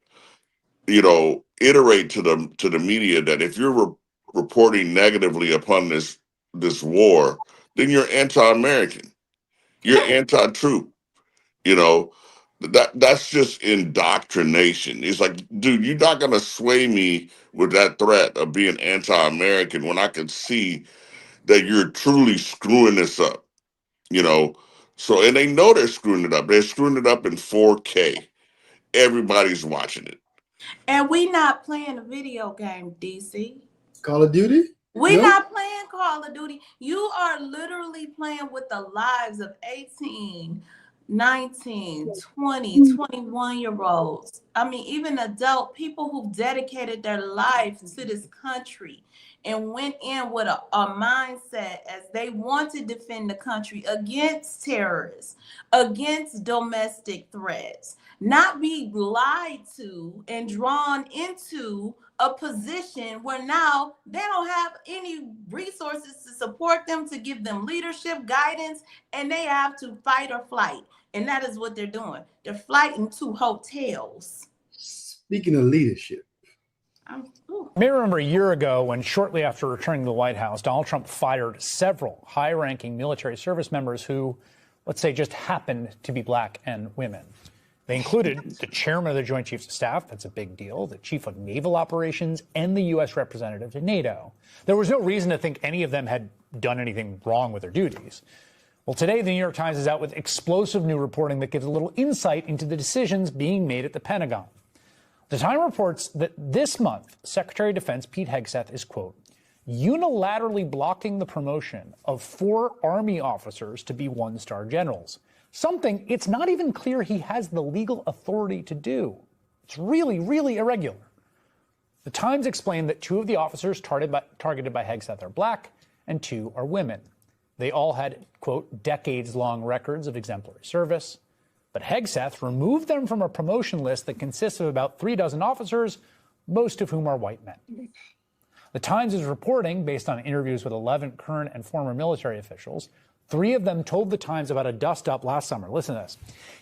iterate to the media that if you're reporting negatively upon this war, then you're anti-American, you're anti-troop. That's just indoctrination. It's like, dude, you're not gonna sway me with that threat of being anti-American when I can see that you're truly screwing this up. So, and they know they're screwing it up. They're screwing it up in 4K. Everybody's watching it. And we not playing a video game, DC. Call of Duty? We not playing Call of Duty. You are literally playing with the lives of 18, 19, 20, 21-year-olds. I mean, even adult people who dedicated their life to this country and went in with a mindset as they want to defend the country against terrorists, against domestic threats, not be lied to and drawn into a position where now they don't have any resources to support them, to give them leadership, guidance, and they have to fight or flight. And that is what they're doing. They're flighting to hotels. Speaking of leadership. You may remember a year ago when shortly after returning to the White House, Donald Trump fired several high-ranking military service members who, let's say, just happened to be black and women. They included the chairman of the Joint Chiefs of Staff, that's a big deal, the chief of naval operations, and the U.S. representative to NATO. There was no reason to think any of them had done anything wrong with their duties. Well, today, the New York Times is out with explosive new reporting that gives a little insight into the decisions being made at the Pentagon. The Times reports that this month, Secretary of Defense Pete Hegseth is, quote, unilaterally blocking the promotion of 4 Army officers to be one-star generals. Something it's not even clear he has the legal authority to do. It's really, really irregular. The Times explained that 2 of the officers targeted by Hegseth are black and 2 are women. They all had, quote, decades-long records of exemplary service. But Hegseth removed them from a promotion list that consists of about 36 officers, most of whom are white men. The Times is reporting, based on interviews with 11 current and former military officials, 3 of them told the Times about a dust-up last summer. Listen to this.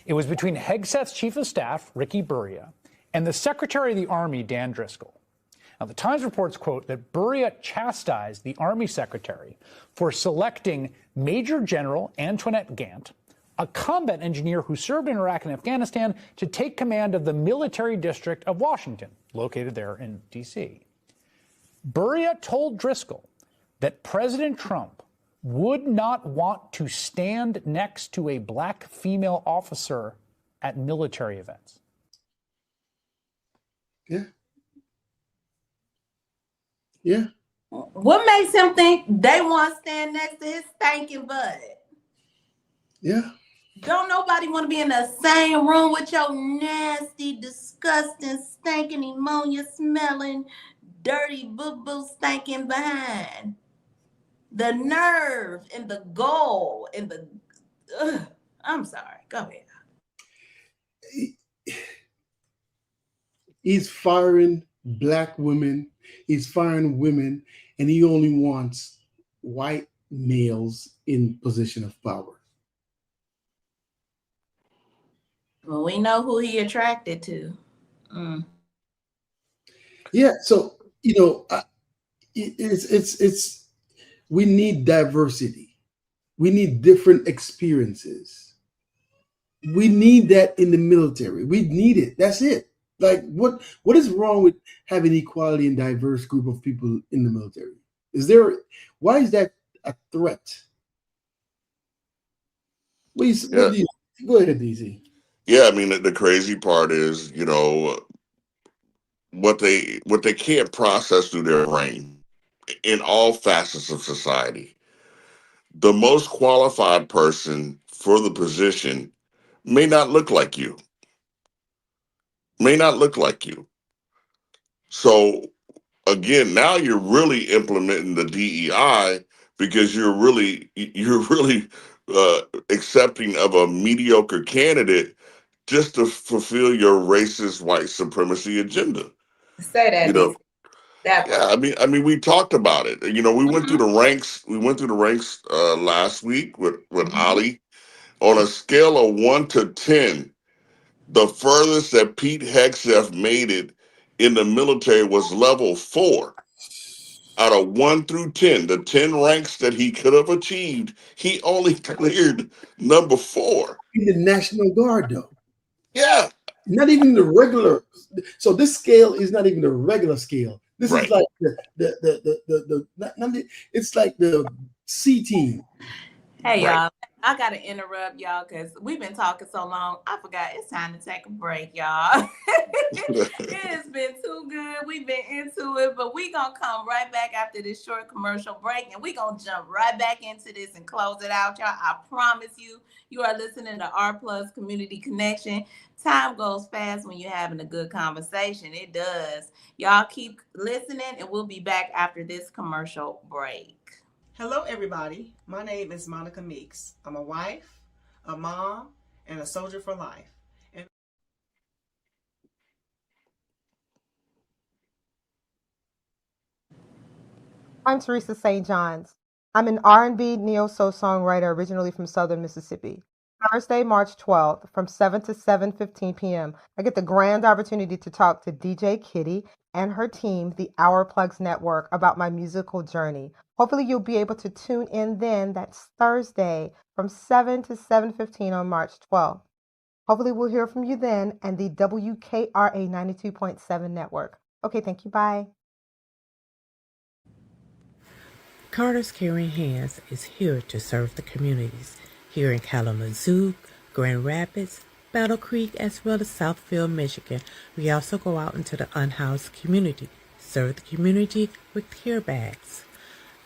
It was between Hegseth's chief of staff, Ricky Burria, and the Secretary of the Army, Dan Driscoll. Now, the Times reports, quote, that Burria chastised the Army Secretary for selecting Major General Antoinette Gant, a combat engineer who served in Iraq and Afghanistan, to take command of the Military District of Washington, located there in D.C. Burria told Driscoll that President Trump would not want to stand next to a black female officer at military events. Yeah. Yeah. What makes him think they want to stand next to his stinking butt? Yeah. Don't nobody want to be in the same room with your nasty, disgusting, stinking, ammonia-smelling, dirty, boo-boo stinking behind. The nerve and the goal and the... I'm sorry. Go ahead. He's firing black women. He's firing women. And he only wants white males in position of power. Well, we know who he attracted to. Yeah, so it's we need diversity. We need different experiences. We need that in the military. We need it. That's it. Like what is wrong with having equality and diverse group of people in the military? Why is that a threat? What do you go ahead, DZ? Yeah, I mean the crazy part is, what they can't process through their brain in all facets of society. The most qualified person for the position may not look like you. May not look like you. So again, now you're really implementing the DEI because you're really accepting of a mediocre candidate just to fulfill your racist white supremacy agenda. Say that, You know, DC. That yeah, part. I mean, we talked about it. We went through Mhm. the ranks. We went through the ranks last week with Mhm. Ali. On a scale of 1 to 10, the furthest that Pete Hegseth made it in the military was level 4. Out of 1 through 10, the 10 ranks that he could have achieved, he only cleared number 4. In the National Guard, though. Yeah, Not even the regular. So this scale is not even the regular scale. This is right. like it's like the C team. Hey Right. y'all, I gotta interrupt y'all because we've been talking so long. I forgot it's time to take a break, y'all. It has been too good. We've been into it, but we gonna come right back after this short commercial break, and we gonna jump right back into this and close it out, y'all. I promise you, you are listening to R Plus Community Connection. Time goes fast when you're having a good conversation. It does. Y'all keep listening, and we'll be back after this commercial break. Hello, everybody. My name is Monica Meeks. I'm a wife, a mom, and a soldier for life. I'm Teresa St. John's. I'm an R&B neo-soul songwriter originally from Southern Mississippi. Thursday, March 12th, from 7 to 7:15 p.m., I get the grand opportunity to talk to DJ Kitty and her team, the Our Plugs Network, about my musical journey. Hopefully you'll be able to tune in then. That's Thursday from 7 to 7:15 on March 12th. Hopefully we'll hear from you then and the WKRA 92.7 network. Okay, thank you. Bye. Carter's Caring Hands is here to serve the communities here in Kalamazoo, Grand Rapids, Battle Creek, as well as Southfield, Michigan. We also go out into the unhoused community, serve the community with care bags.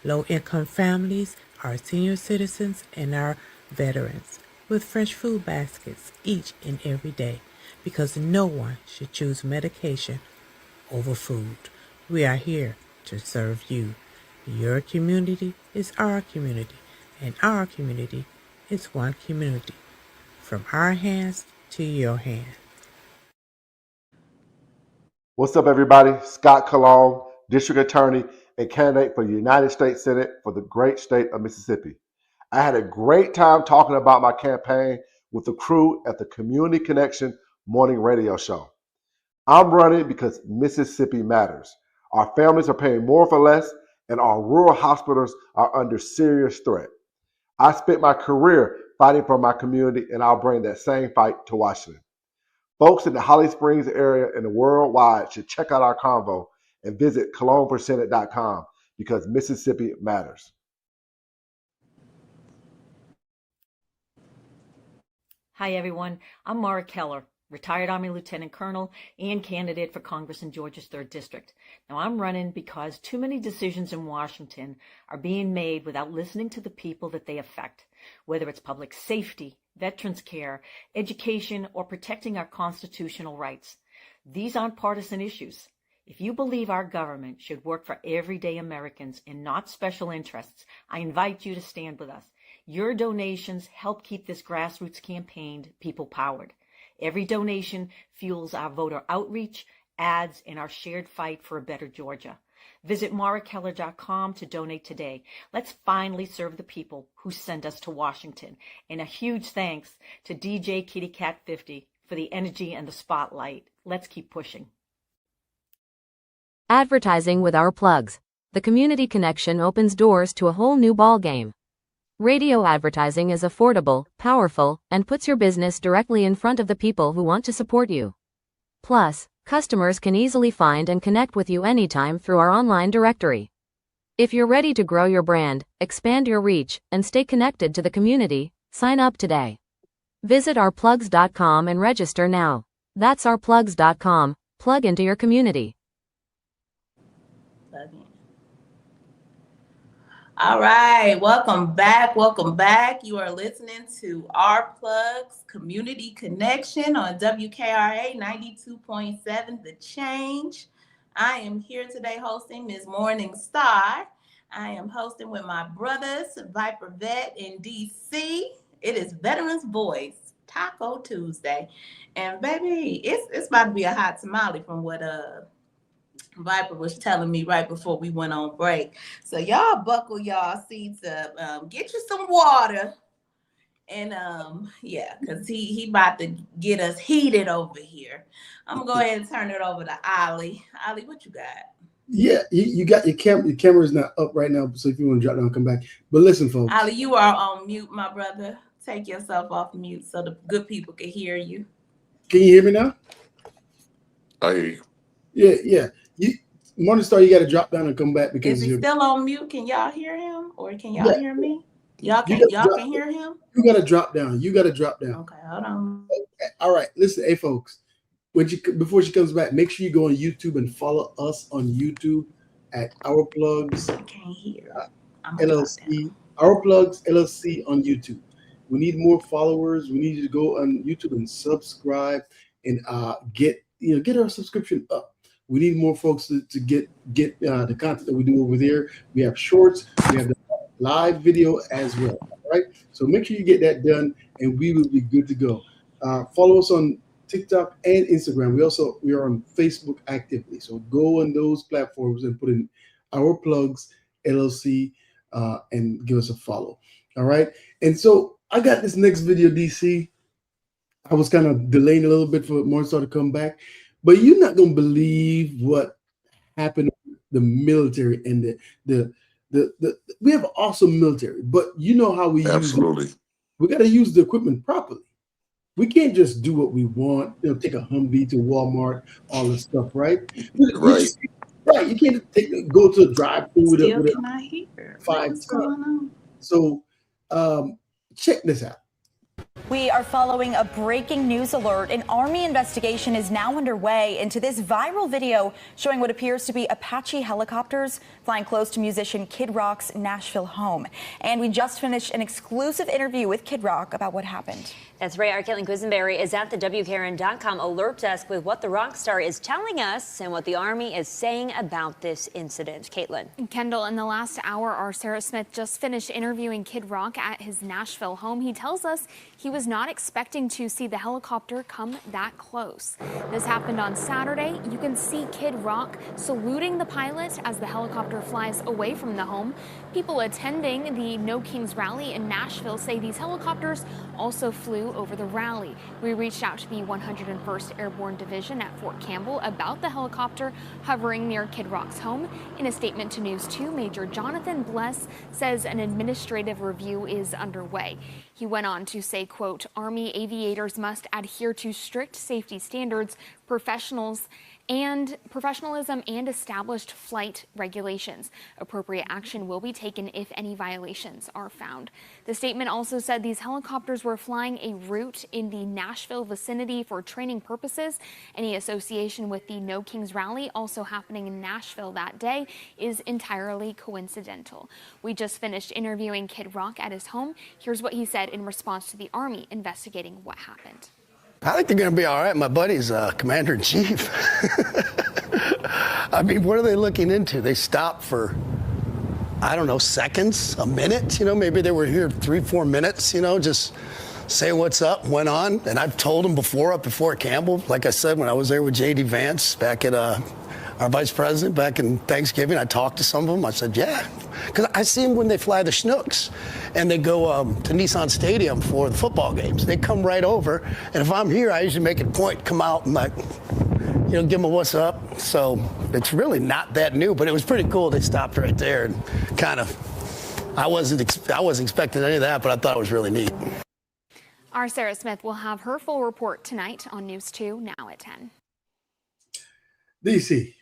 Low-income families, our senior citizens, and our veterans with fresh food baskets each and every day, because no one should choose medication over food. We are here to serve you. Your community is our community, and our community is one community. From our hands to your hand. What's up, everybody? Scott Cologne, District Attorney and candidate for the United States Senate for the great state of Mississippi. I had a great time talking about my campaign with the crew at the Community Connection morning radio show. I'm running because Mississippi matters. Our families are paying more for less, and our rural hospitals are under serious threat. I spent my career fighting for my community, and I'll bring that same fight to Washington. Folks in the Holly Springs area and worldwide should check out our convo and visit cologneforsenate.com because Mississippi matters. Hi, everyone. I'm Mara Keller, retired Army Lieutenant Colonel and candidate for Congress in Georgia's 3rd District. Now, I'm running because too many decisions in Washington are being made without listening to the people that they affect, whether it's public safety, veterans care, education, or protecting our constitutional rights. These aren't partisan issues. If you believe our government should work for everyday Americans and not special interests, I invite you to stand with us. Your donations help keep this grassroots campaign people-powered. Every donation fuels our voter outreach, ads, and our shared fight for a better Georgia. Visit marakeller.com to donate today. Let's finally serve the people who send us to Washington. And a huge thanks to DJ Kitty Cat 50 for the energy and the spotlight. Let's keep pushing. Advertising with our plugs. The community connection opens doors to a whole new ballgame. Radio advertising is affordable, powerful, and puts your business directly in front of the people who want to support you. Plus, customers can easily find and connect with you anytime through our online directory. If you're ready to grow your brand, expand your reach, and stay connected to the community, Sign up today. Visit ourplugs.com and register now. That's ourplugs.com. Plug into your community. All right, welcome back. Welcome back. You are listening to Our Plugs Community Connection on WKRA 92.7 The Change. I am here today hosting Ms. Morning Star. I am hosting with my brothers, Viper Vet in DC. It is Veterans Voice Taco Tuesday. And baby, it's about to be a hot tamale from what Viper was telling me right before we went on break. So y'all buckle y'all seats up, get you some water, and yeah, because he about to get us heated over here. I'm gonna go ahead and turn it over to Ali. Ali, what you got? Yeah, you got your camera. Your camera is not up right now, so if you want to drop down, come back. But listen, folks. Ali, you are on mute, my brother. Take yourself off mute so the good people can hear you. Can you hear me now? I hear you. Yeah. Morning Star, you got to drop down and come back because is he still on mute? Can y'all hear him, or can y'all hear me? Y'all can hear him. You got to drop down. Okay, hold on. Okay. All right, listen, hey folks. Before she comes back, make sure you go on YouTube and follow us on YouTube at Our Plugs LLC. Our Plugs LLC on YouTube. We need more followers. We need you to go on YouTube and subscribe and get our subscription up. We need more folks to get the content that we do over there. We have shorts. We have the live video as well. All right. So make sure you get that done, and we will be good to go. Follow us on TikTok and Instagram. We are on Facebook actively. So go on those platforms and put in Our Plugs LLC and give us a follow. All right. And so I got this next video, DC. I was kind of delaying a little bit for Morningstar to come back, but you're not gonna believe what happened with the military and the we have an awesome military, but you know how we Absolutely. use it. We got to use the equipment properly. We can't just do what we want, take a Humvee to Walmart, all this stuff, right? Right. Right. You can't go to a drive-through with Still a cannot hear. five. What's going on? So check this out. We are following a breaking news alert. An Army investigation is now underway into this viral video showing what appears to be Apache helicopters flying close to musician Kid Rock's Nashville home. And we just finished an exclusive interview with Kid Rock about what happened. That's right. Our Caitlin Quisenberry is at the WKRN.com alert desk with what the rock star is telling us and what the Army is saying about this incident. Caitlin. Kendall, in the last hour, our Sarah Smith just finished interviewing Kid Rock at his Nashville home. He tells us he was not expecting to see the helicopter come that close. This happened on Saturday. You can see Kid Rock saluting the pilot as the helicopter flies away from the home. People attending the No Kings rally in Nashville say these helicopters also flew over the rally. We reached out to the 101st Airborne Division at Fort Campbell about the helicopter hovering near Kid Rock's home. In a statement to News 2, Major Jonathan Bless says an administrative review is underway. He went on to say, quote, Army aviators must adhere to strict safety standards, professionalism and established flight regulations. Appropriate action will be taken if any violations are found. The statement also said these helicopters were flying a route in the Nashville vicinity for training purposes. Any association with the No Kings rally also happening in Nashville that day is entirely coincidental. We just finished interviewing Kid Rock at his home. Here's what he said in response to the Army investigating what happened. I think they're going to be all right. My buddy's commander-in-chief. I mean, what are they looking into? They stopped for, I don't know, seconds, a minute. Maybe they were here 3-4 minutes, just say what's up, went on. And I've told them before, up before Campbell, like I said, when I was there with J.D. Vance back at our vice president back in Thanksgiving, I talked to some of them. I said, yeah, because I see them when they fly the Chinooks and they go to Nissan Stadium for the football games. They come right over. And if I'm here, I usually make it a point, come out and give them a what's up. So it's really not that new, but it was pretty cool. They stopped right there and kind of, I wasn't expecting any of that, but I thought it was really neat. Our Sarah Smith will have her full report tonight on News 2 now at 10. DC.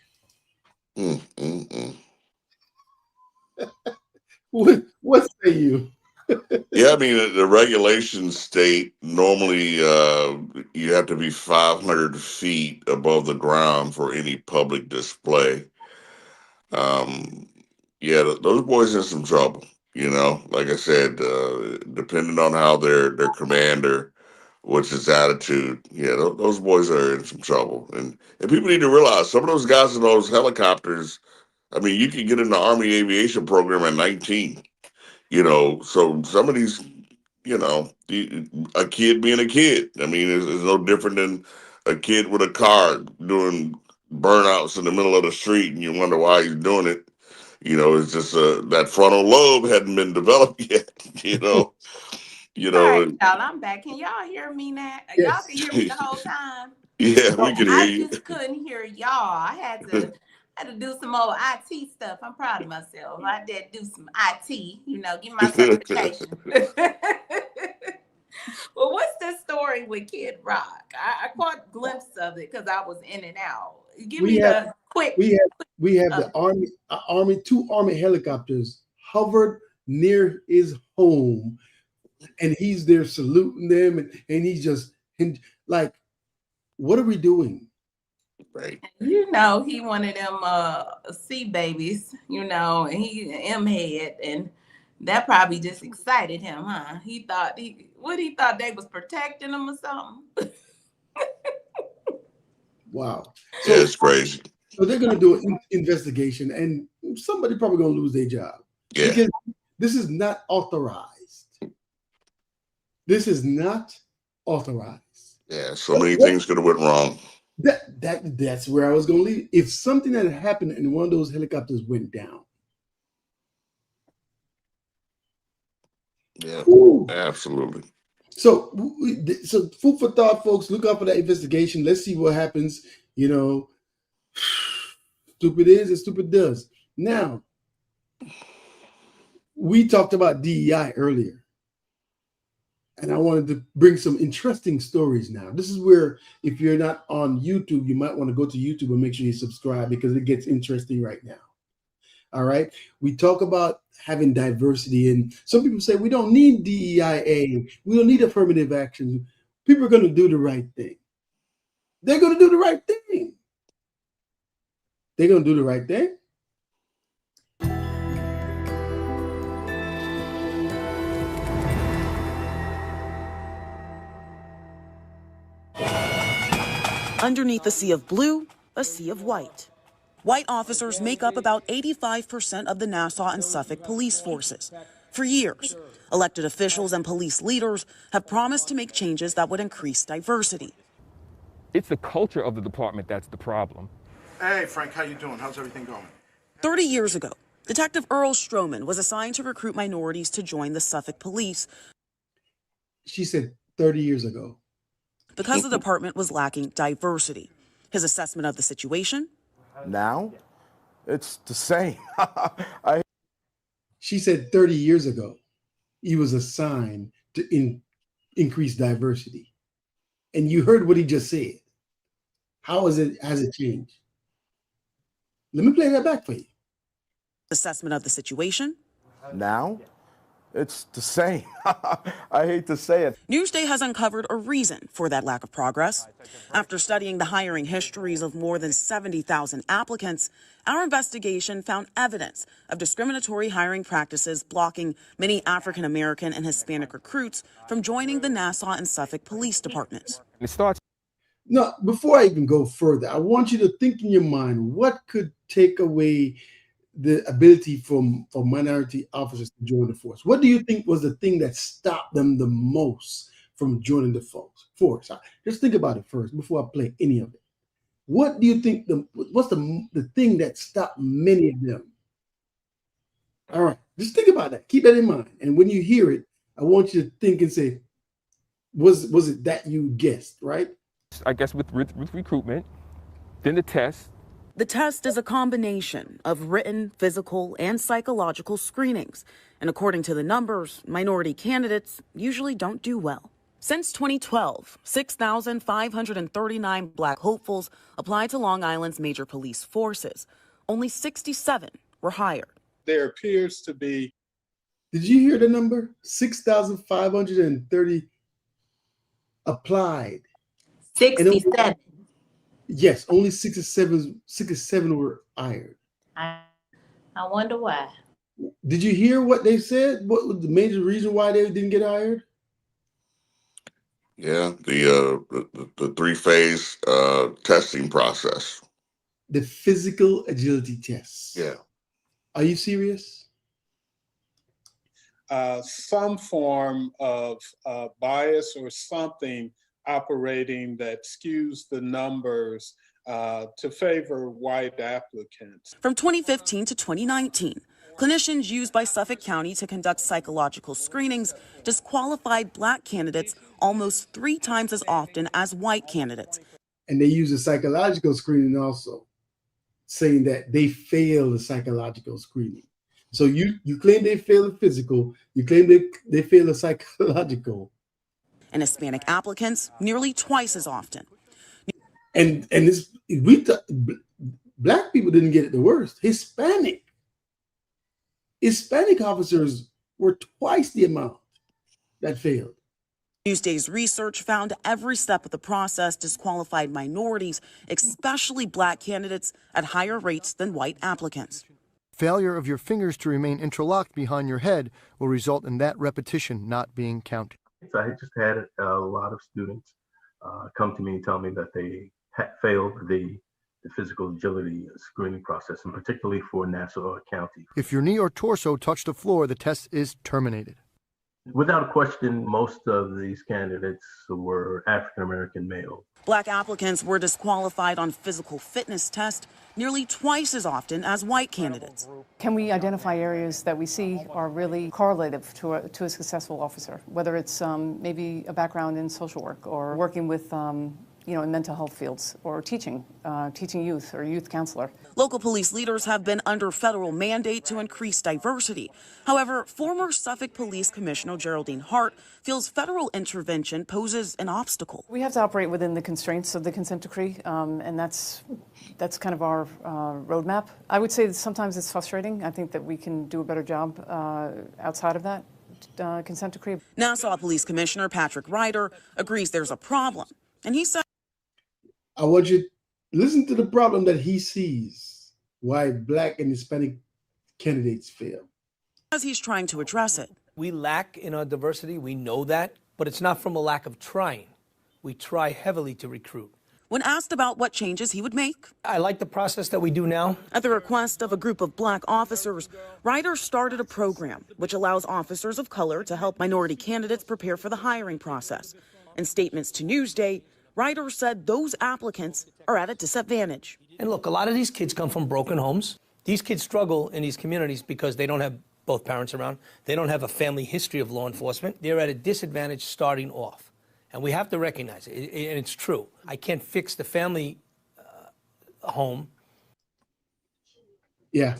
What say you? Yeah, I mean, the regulations state normally you have to be 500 feet above the ground for any public display. Um, yeah, those boys in some trouble. You know, like I said, depending on how their commander, what's his attitude, yeah, those boys are in some trouble. And people need to realize some of those guys in those helicopters. I mean, you can get in the Army aviation program at 19. You know, so some of these, you know, a kid being a kid. I mean, it's no different than a kid with a car doing burnouts in the middle of the street, and you wonder why he's doing it. You know, it's just that frontal lobe hadn't been developed yet. You know, you All right, know. y'all, I'm back. Can y'all hear me now? Y'all Yes. can hear me the whole time? Yeah, we can hear I you. just couldn't hear y'all. I had to do some more IT stuff. I'm proud of myself. I did do some IT, you know, get my certification. Well, what's the story with Kid Rock? I caught a glimpse of it because I was in and out. Give me the quick. We have the two Army helicopters hovered near his home, and he's there saluting them, and he's just like, what are we doing? Right. You know, he one of them sea babies, you know, and he M head, and that probably just excited him, huh? He thought they was protecting him or something. Wow. Yeah, it's crazy. So they're going to do an investigation, and somebody probably going to lose their job because this is not authorized. This is not authorized. Yeah, so many things could have went wrong. That's where I was going to leave. If something that happened and one of those helicopters went down, yeah, absolutely. So food for thought, folks. Look out for that investigation. Let's see what happens. You know, stupid is and stupid does. Now, we talked about DEI earlier, and I wanted to bring some interesting stories now. This is where, if you're not on YouTube, you might want to go to YouTube and make sure you subscribe because it gets interesting right now. All right. We talk about having diversity, and some people say we don't need DEIA. We don't need affirmative action. People are going to do the right thing. They're going to do the right thing. They're going to do the right thing. Underneath a sea of blue, a sea of white. White officers make up about 85% of the Nassau and Suffolk police forces. For years, elected officials and police leaders have promised to make changes that would increase diversity. It's the culture of the department that's the problem. Hey, Frank, how you doing? How's everything going? 30 years ago, Detective Earl Stroman was assigned to recruit minorities to join the Suffolk police. She said 30 years ago. Because the department was lacking diversity. His assessment of the situation? Now, it's the same. She said 30 years ago, he was assigned to increase diversity. And you heard what he just said. Has it changed? Let me play that back for you. Assessment of the situation? Now, it's the same. I hate to say it. Newsday has uncovered a reason for that lack of progress. After studying the hiring histories of more than 70,000 applicants, our investigation found evidence of discriminatory hiring practices blocking many African American and Hispanic recruits from joining the Nassau and Suffolk police departments. Now, before I even go further, I want you to think in your mind, what could take away the ability for minority officers to join the force? What do you think was the thing that stopped them the most from joining the force? Just think about it first before I play any of it. What do you think what's the thing that stopped many of them? All right, just think about that. Keep that in mind. And when you hear it, I want you to think and say, was it that you guessed, right? I guess with recruitment, then the test. The test is a combination of written, physical, and psychological screenings. And according to the numbers, minority candidates usually don't do well. Since 2012, 6,539 Black hopefuls applied to Long Island's major police forces. Only 67 were hired. There appears to be Did you hear the number? 6,530 applied. 67. Yes, only 67 were hired. I wonder why. Did you hear what they said? What was the major reason why they didn't get hired? Yeah, the three-phase testing process. The physical agility tests. Yeah. Are you serious? Some form of bias or something operating that skews the numbers to favor white applicants. From 2015 to 2019, clinicians used by Suffolk County to conduct psychological screenings disqualified Black candidates almost 3 times as often as white candidates. And they use a psychological screening also, saying that they failed the psychological screening. So you claim they failed the physical, you claim they failed the psychological. And Hispanic applicants nearly twice as often. And this Black people didn't get it the worst. Hispanic officers were twice the amount that failed. Newsday's research found every step of the process disqualified minorities, especially Black candidates, at higher rates than white applicants. Failure of your fingers to remain interlocked behind your head will result in that repetition not being counted. So I just had a lot of students come to me and tell me that they failed the physical agility screening process, and particularly for Nassau County. If your knee or torso touch the floor, the test is terminated. Without question, most of these candidates were African-American males. Black applicants were disqualified on physical fitness tests nearly twice as often as white candidates. Can we identify areas that we see are really correlative to a successful officer, whether it's maybe a background in social work or working with in mental health fields or teaching youth or youth counselor? Local police leaders have been under federal mandate to increase diversity. However, former Suffolk Police Commissioner Geraldine Hart feels federal intervention poses an obstacle. We have to operate within the constraints of the consent decree, and that's kind of our roadmap. I would say that sometimes it's frustrating. I think that we can do a better job outside of that consent decree. Nassau Police Commissioner Patrick Ryder agrees there's a problem, and he said, I want you to listen to the problem that he sees, why Black and Hispanic candidates fail. As he's trying to address it. We lack in our diversity, we know that, but it's not from a lack of trying. We try heavily to recruit. When asked about what changes he would make, I like the process that we do now. At the request of a group of Black officers, Ryder started a program which allows officers of color to help minority candidates prepare for the hiring process. In statements to Newsday, Ryder said those applicants are at a disadvantage. And look, a lot of these kids come from broken homes. These kids struggle in these communities because they don't have both parents around. They don't have a family history of law enforcement. They're at a disadvantage starting off. And we have to recognize it, and it's true. I can't fix the family home. Yeah.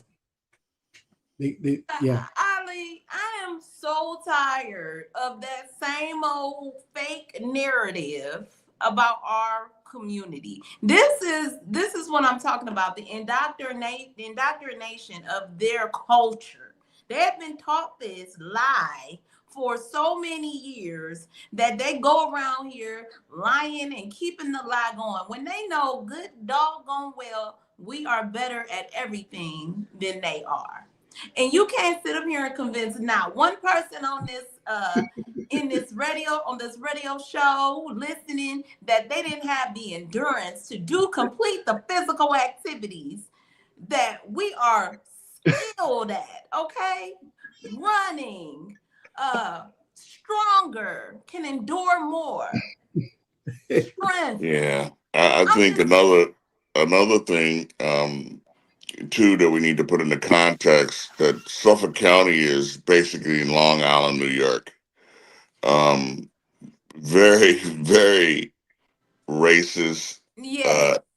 Yeah. Ali, I am so tired of that same old fake narrative about our community. This is what I'm talking about, the indoctrination of their culture. They have been taught this lie for so many years that they go around here lying and keeping the lie going when they know good doggone well we are better at everything than they are. And you can't sit up here and convince not one person on this on this radio show listening that they didn't have the endurance to complete the physical activities that we are skilled at, okay? Running, stronger, can endure more. Strength. Yeah. I think another thing too that we need to put into context that Suffolk County is basically in Long Island, New York. Very, very racist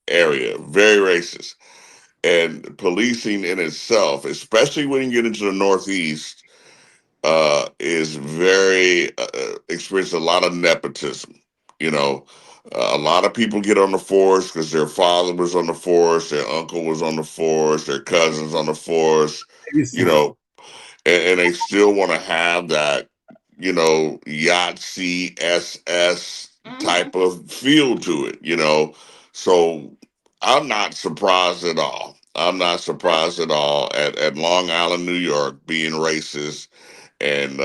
area, very racist. And policing in itself, especially when you get into the Northeast, is very experience a lot of nepotism. You know, a lot of people get on the force because their father was on the force, their uncle was on the force, their cousins on the force. You know, and they still want to have that, Yahtzee SS type of feel to it, So I'm not surprised at all. I'm not surprised at all at Long Island, New York, being racist and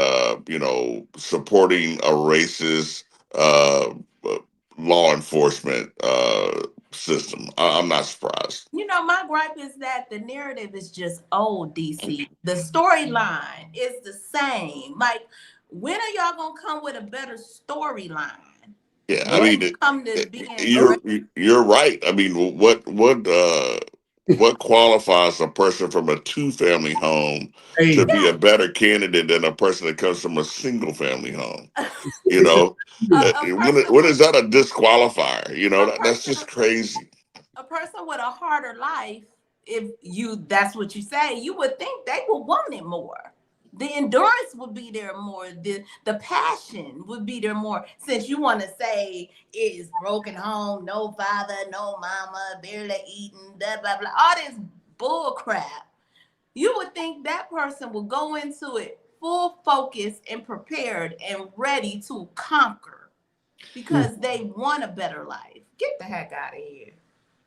supporting a racist uh, law enforcement system. I'm not surprised. My gripe is that the narrative is just old, DC. The storyline is the same. Like, when are y'all gonna come with a better storyline? Yeah, I When mean, it come to being you're right. I mean, what qualifies a person from a two-family home Hey, to be a better candidate than a person that comes from a single-family home? You know, when is that a disqualifier? That's just crazy. a person with a harder life, if that's what you say, you would think they would want it more. The endurance would be there more. The passion would be there more. Since you want to say it's broken home, no father, no mama, barely eating, blah blah blah, all this bull crap. You would think that person would go into it full focus and prepared and ready to conquer because they want a better life. Get the heck out of here.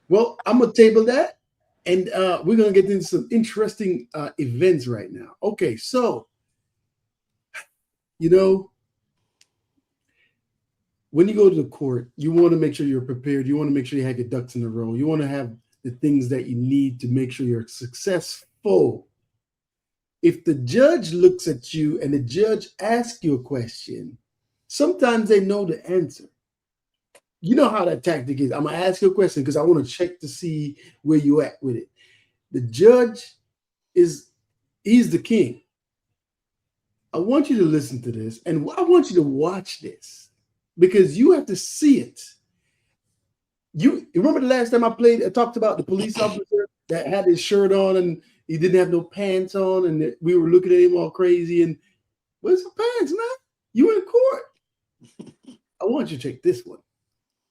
well, I'm gonna table that, and we're gonna get into some interesting events right now. Okay, so when you go to the court, you want to make sure you're prepared. You want to make sure you have your ducks in a row. You want to have the things that you need to make sure you're successful. If the judge looks at you and the judge asks you a question, sometimes they know the answer. You know how that tactic is. I'm going to ask you a question because I want to check to see where you're at with it. The judge he's the king. I want you to listen to this, and I want you to watch this because you have to see it. You remember the last time I talked about the police officer that had his shirt on and he didn't have no pants on, and we were looking at him all crazy. And where's the pants, man? You in court? I want you to check this one.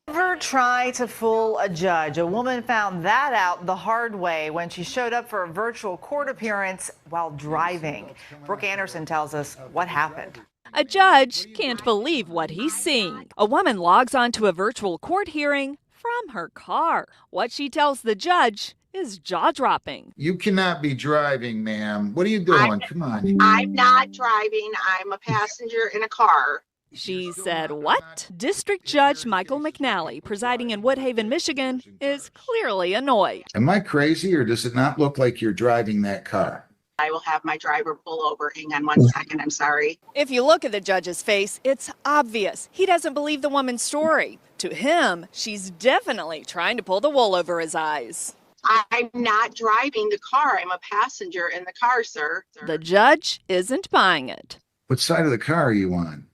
Never try to fool a judge. A woman found that out the hard way when she showed up for a virtual court appearance while driving. Brooke Anderson tells us what happened. A judge can't believe what he's seeing. A woman logs onto a virtual court hearing from her car. What she tells the judge is jaw-dropping. You cannot be driving, ma'am. What are you doing? Come on. I'm not driving. I'm a passenger in a car. She said what? District Judge Michael McNally, presiding in Woodhaven, Michigan, is clearly annoyed. Am I crazy, or does it not look like you're driving that car? I will have my driver pull over. Hang on 1 second. I'm sorry. If you look at the judge's face, it's obvious. He doesn't believe the woman's story. To him, she's definitely trying to pull the wool over his eyes. I'm not driving the car. I'm a passenger in the car, sir. The judge isn't buying it. What side of the car are you on?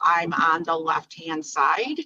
I'm on the left-hand side.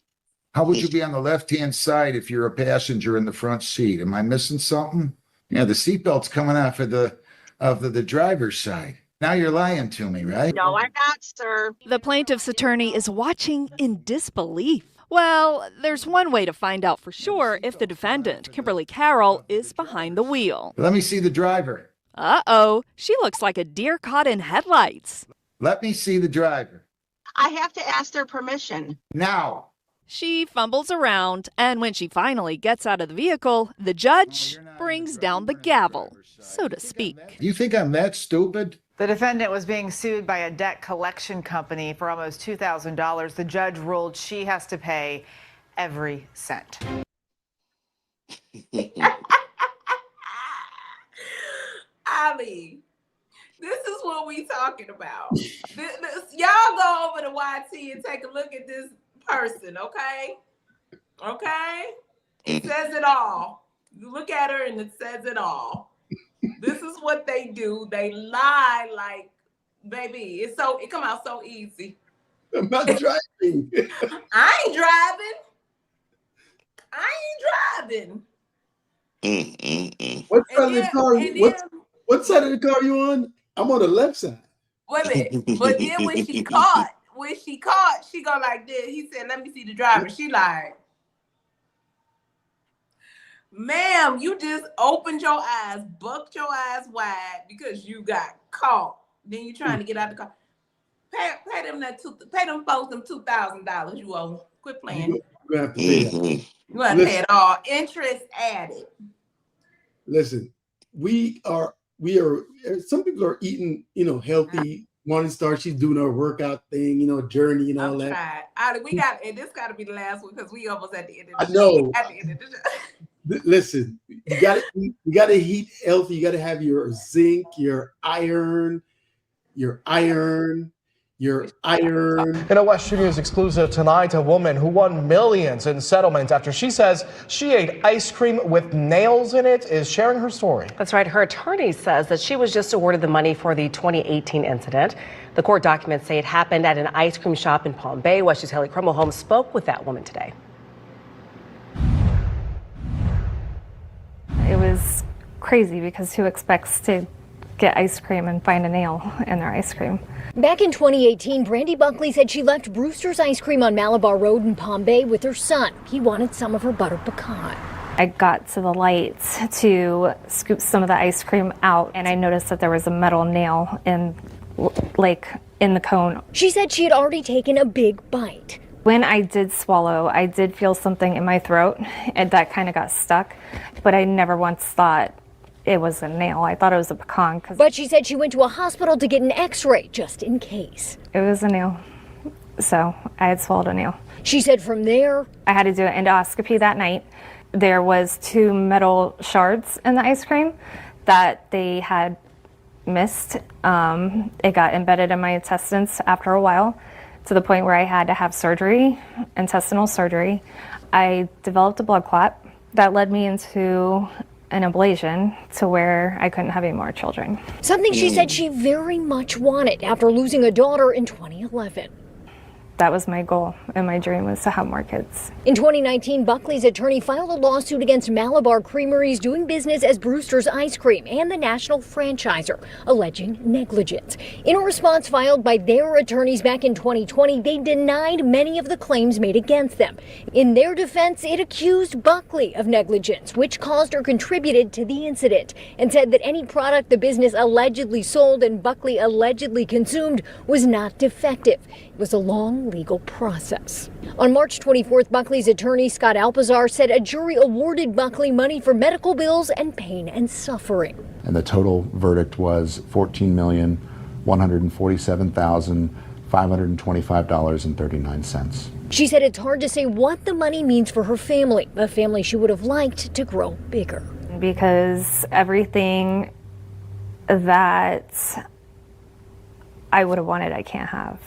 How would you be on the left-hand side if you're a passenger in the front seat? Am I missing something? Yeah, the seatbelt's coming off of the driver's side. Now you're lying to me, right? No, I'm not, sir. The plaintiff's attorney is watching in disbelief. Well, there's one way to find out for sure if the defendant, Kimberly Carroll, is behind the wheel. Let me see the driver. Uh-oh, she looks like a deer caught in headlights. Let me see the driver. I have to ask their permission. Now. She fumbles around, and when she finally gets out of the vehicle, the judge brings down the gavel, so to speak. You think I'm that stupid? The defendant was being sued by a debt collection company for almost $2,000. The judge ruled she has to pay every cent. I mean, this is what we talking about. Y'all go over to YT and take a look at this person, okay? Okay? It says it all. You look at her and it says it all. This is what they do. They lie like, baby, it come out so easy. I'm not driving. I ain't driving. What side of the car? What side of the car you on? I'm on the left side. Wait a minute. But then when she caught, she go like this. He said, "Let me see the driver." She like, "Ma'am, you just opened your eyes, bucked your eyes wide because you got caught." Then you trying to get out the car. Pay them folks them $2,000 you owe. Quit playing. You're gonna have to pay that. You want to pay it all. Interest added. Listen, we are. Some people are eating, healthy. Morning Star, she's doing her workout thing, journey and all that. And this got to be the last one because we almost at the end of the I know. At the end of the show. Listen, you gotta eat healthy. You gotta have your zinc, your iron. In a West News exclusive tonight, a woman who won millions in settlement after she says she ate ice cream with nails in it is sharing her story. That's right. Her attorney says that she was just awarded the money for the 2018 incident. The court documents say it happened at an ice cream shop in Palm Bay. West News' Haley Krummelholm spoke with that woman today. It was crazy because who expects to get ice cream and find a nail in their ice cream? Back in 2018, Brandy Buckley said she left Brewster's Ice Cream on Malabar Road in Palm Bay with her son. He wanted some of her buttered pecan. I got to the lights to scoop some of the ice cream out, and I noticed that there was a metal nail in the cone. She said she had already taken a big bite. When I did swallow, I did feel something in my throat, and that kind of got stuck, but I never once thought it was a nail. I thought it was a pecan. But she said she went to a hospital to get an x-ray just in case. It was a nail. So I had swallowed a nail. She said from there, I had to do an endoscopy that night. There was 2 metal shards in the ice cream that they had missed. It got embedded in my intestines after a while to the point where I had to have surgery, intestinal surgery. I developed a blood clot that led me into an ablation to where I couldn't have any more children. Something she said she very much wanted after losing a daughter in 2011. That was my goal and my dream, was to have more kids. In 2019, Buckley's attorney filed a lawsuit against Malabar Creameries doing business as Brewster's Ice Cream and the national franchisor, alleging negligence. In a response filed by their attorneys back in 2020, they denied many of the claims made against them. In their defense, it accused Buckley of negligence, which caused or contributed to the incident, and said that any product the business allegedly sold and Buckley allegedly consumed was not defective. It was a long legal process. On March 24th, Buckley's attorney, Scott Alpazar, said a jury awarded Buckley money for medical bills and pain and suffering. And the total verdict was $14,147,525.39. She said it's hard to say what the money means for her family, a family she would have liked to grow bigger. Because everything that I would have wanted, I can't have.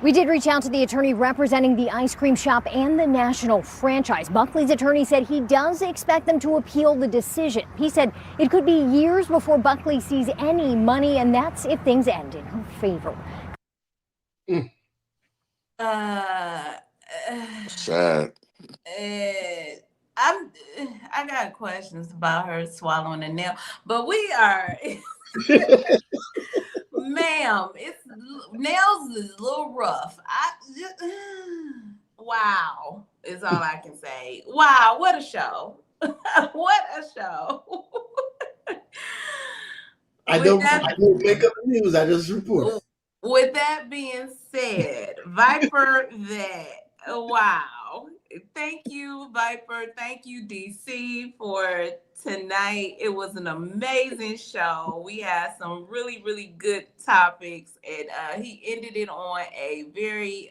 We did reach out to the attorney representing the ice cream shop and the national franchise. Buckley's attorney said he does expect them to appeal the decision. He said it could be years before Buckley sees any money, and that's if things end in her favor. Sad. I got questions about her swallowing a nail, but we are... Ma'am, nails is a little rough. Wow, is all I can say. Wow, what a show. What a show. I don't make up news, I just report. With that being said, Viper, wow. Thank you, Viper. Thank you, DC, for tonight. It was an amazing show. We had some really, really good topics, and he ended it on a very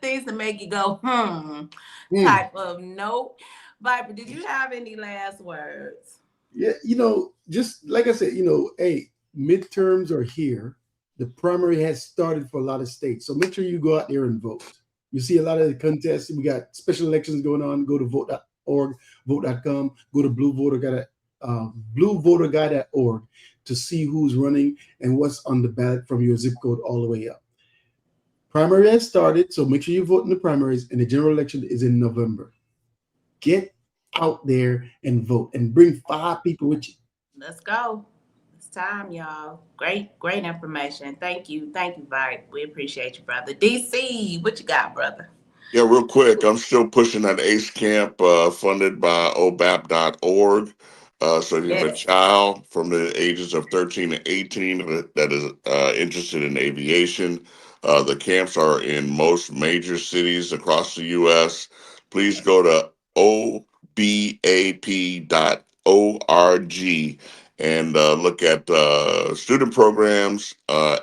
things to make you go, type of note. Viper, did you have any last words? Yeah, just like I said, hey, midterms are here. The primary has started for a lot of states. So make sure you go out there and vote. You see a lot of the contests. We got special elections going on. Go to vote.org, vote.com, go to bluevoterguide.org to see who's running and what's on the ballot from your zip code all the way up. Primary has started, so make sure you vote in the primaries, and the general election is in November. Get out there and vote, and bring 5 people with you. Let's go. It's time, y'all. Great information. Thank you, Vibe. We appreciate you, brother. DC, what you got, brother? Yeah, real quick, I'm still pushing that ACE camp funded by obap.org. So if you have a child from the ages of 13 to 18 that is interested in aviation, the camps are in most major cities across the U.S. Please go to obap.org and look at student programs,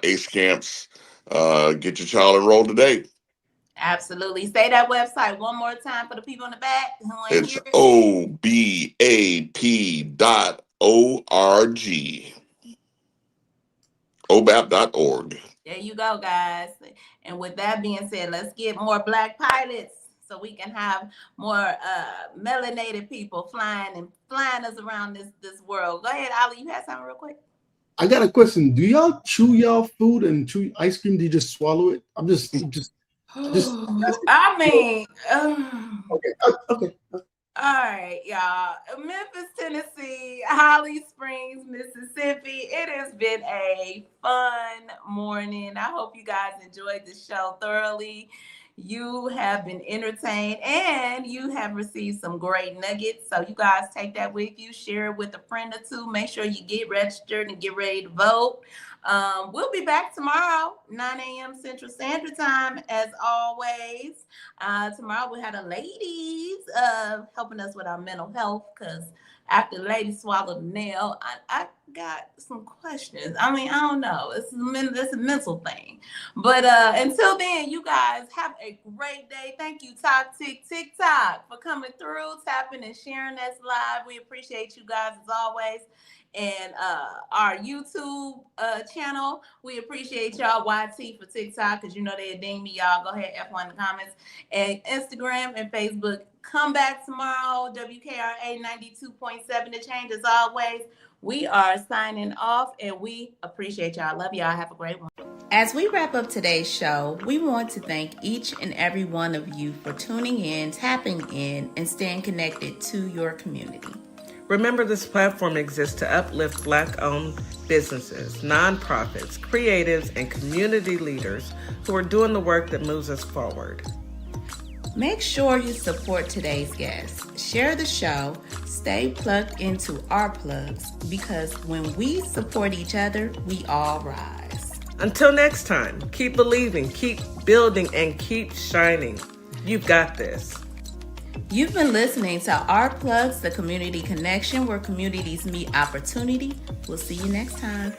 ACE camps. Get your child enrolled today. Absolutely. Say that website one more time for the people in the back who ain't It's hear it. obap.org. obap.org. There you go, guys. And with that being said, let's get more Black pilots so we can have more melanated people flying us around this world. Go ahead, Ali. You had something real quick? I got a question. Do y'all chew y'all food and chew ice cream? Do you just swallow it? I'm just I mean, okay. All right, y'all. Memphis, Tennessee, Holly Springs, Mississippi. It has been a fun morning. I hope you guys enjoyed the show thoroughly. You have been entertained and you have received some great nuggets. So you guys take that with you, share it with a friend or two. Make sure you get registered and get ready to vote. We'll be back tomorrow, 9 a.m. Central Standard Time, as always. Tomorrow we have the ladies helping us with our mental health, because after the ladies swallowed the nail, I got some questions. I mean, I don't know. It's a mental thing. But until then, you guys have a great day. Thank you, TikTok, for coming through, tapping and sharing us live. We appreciate you guys as always. And our YouTube channel, we appreciate y'all. YT for TikTok, because you know they'll ding me, y'all. Go ahead, F1 in the comments. And Instagram and Facebook. Come back tomorrow, WKRA 92.7 The Change. As always, we are signing off, and we appreciate y'all. Love y'all. Have a great one. As we wrap up today's show, we want to thank each and every one of you for tuning in, tapping in, and staying connected to your community. Remember, this platform exists to uplift Black-owned businesses, nonprofits, creatives, and community leaders who are doing the work that moves us forward. Make sure you support today's guests. Share the show. Stay plugged into our plugs, because when we support each other, we all rise. Until next time, keep believing, keep building, and keep shining. You've got this. You've been listening to Our Plugs, the community connection where communities meet opportunity. We'll see you next time.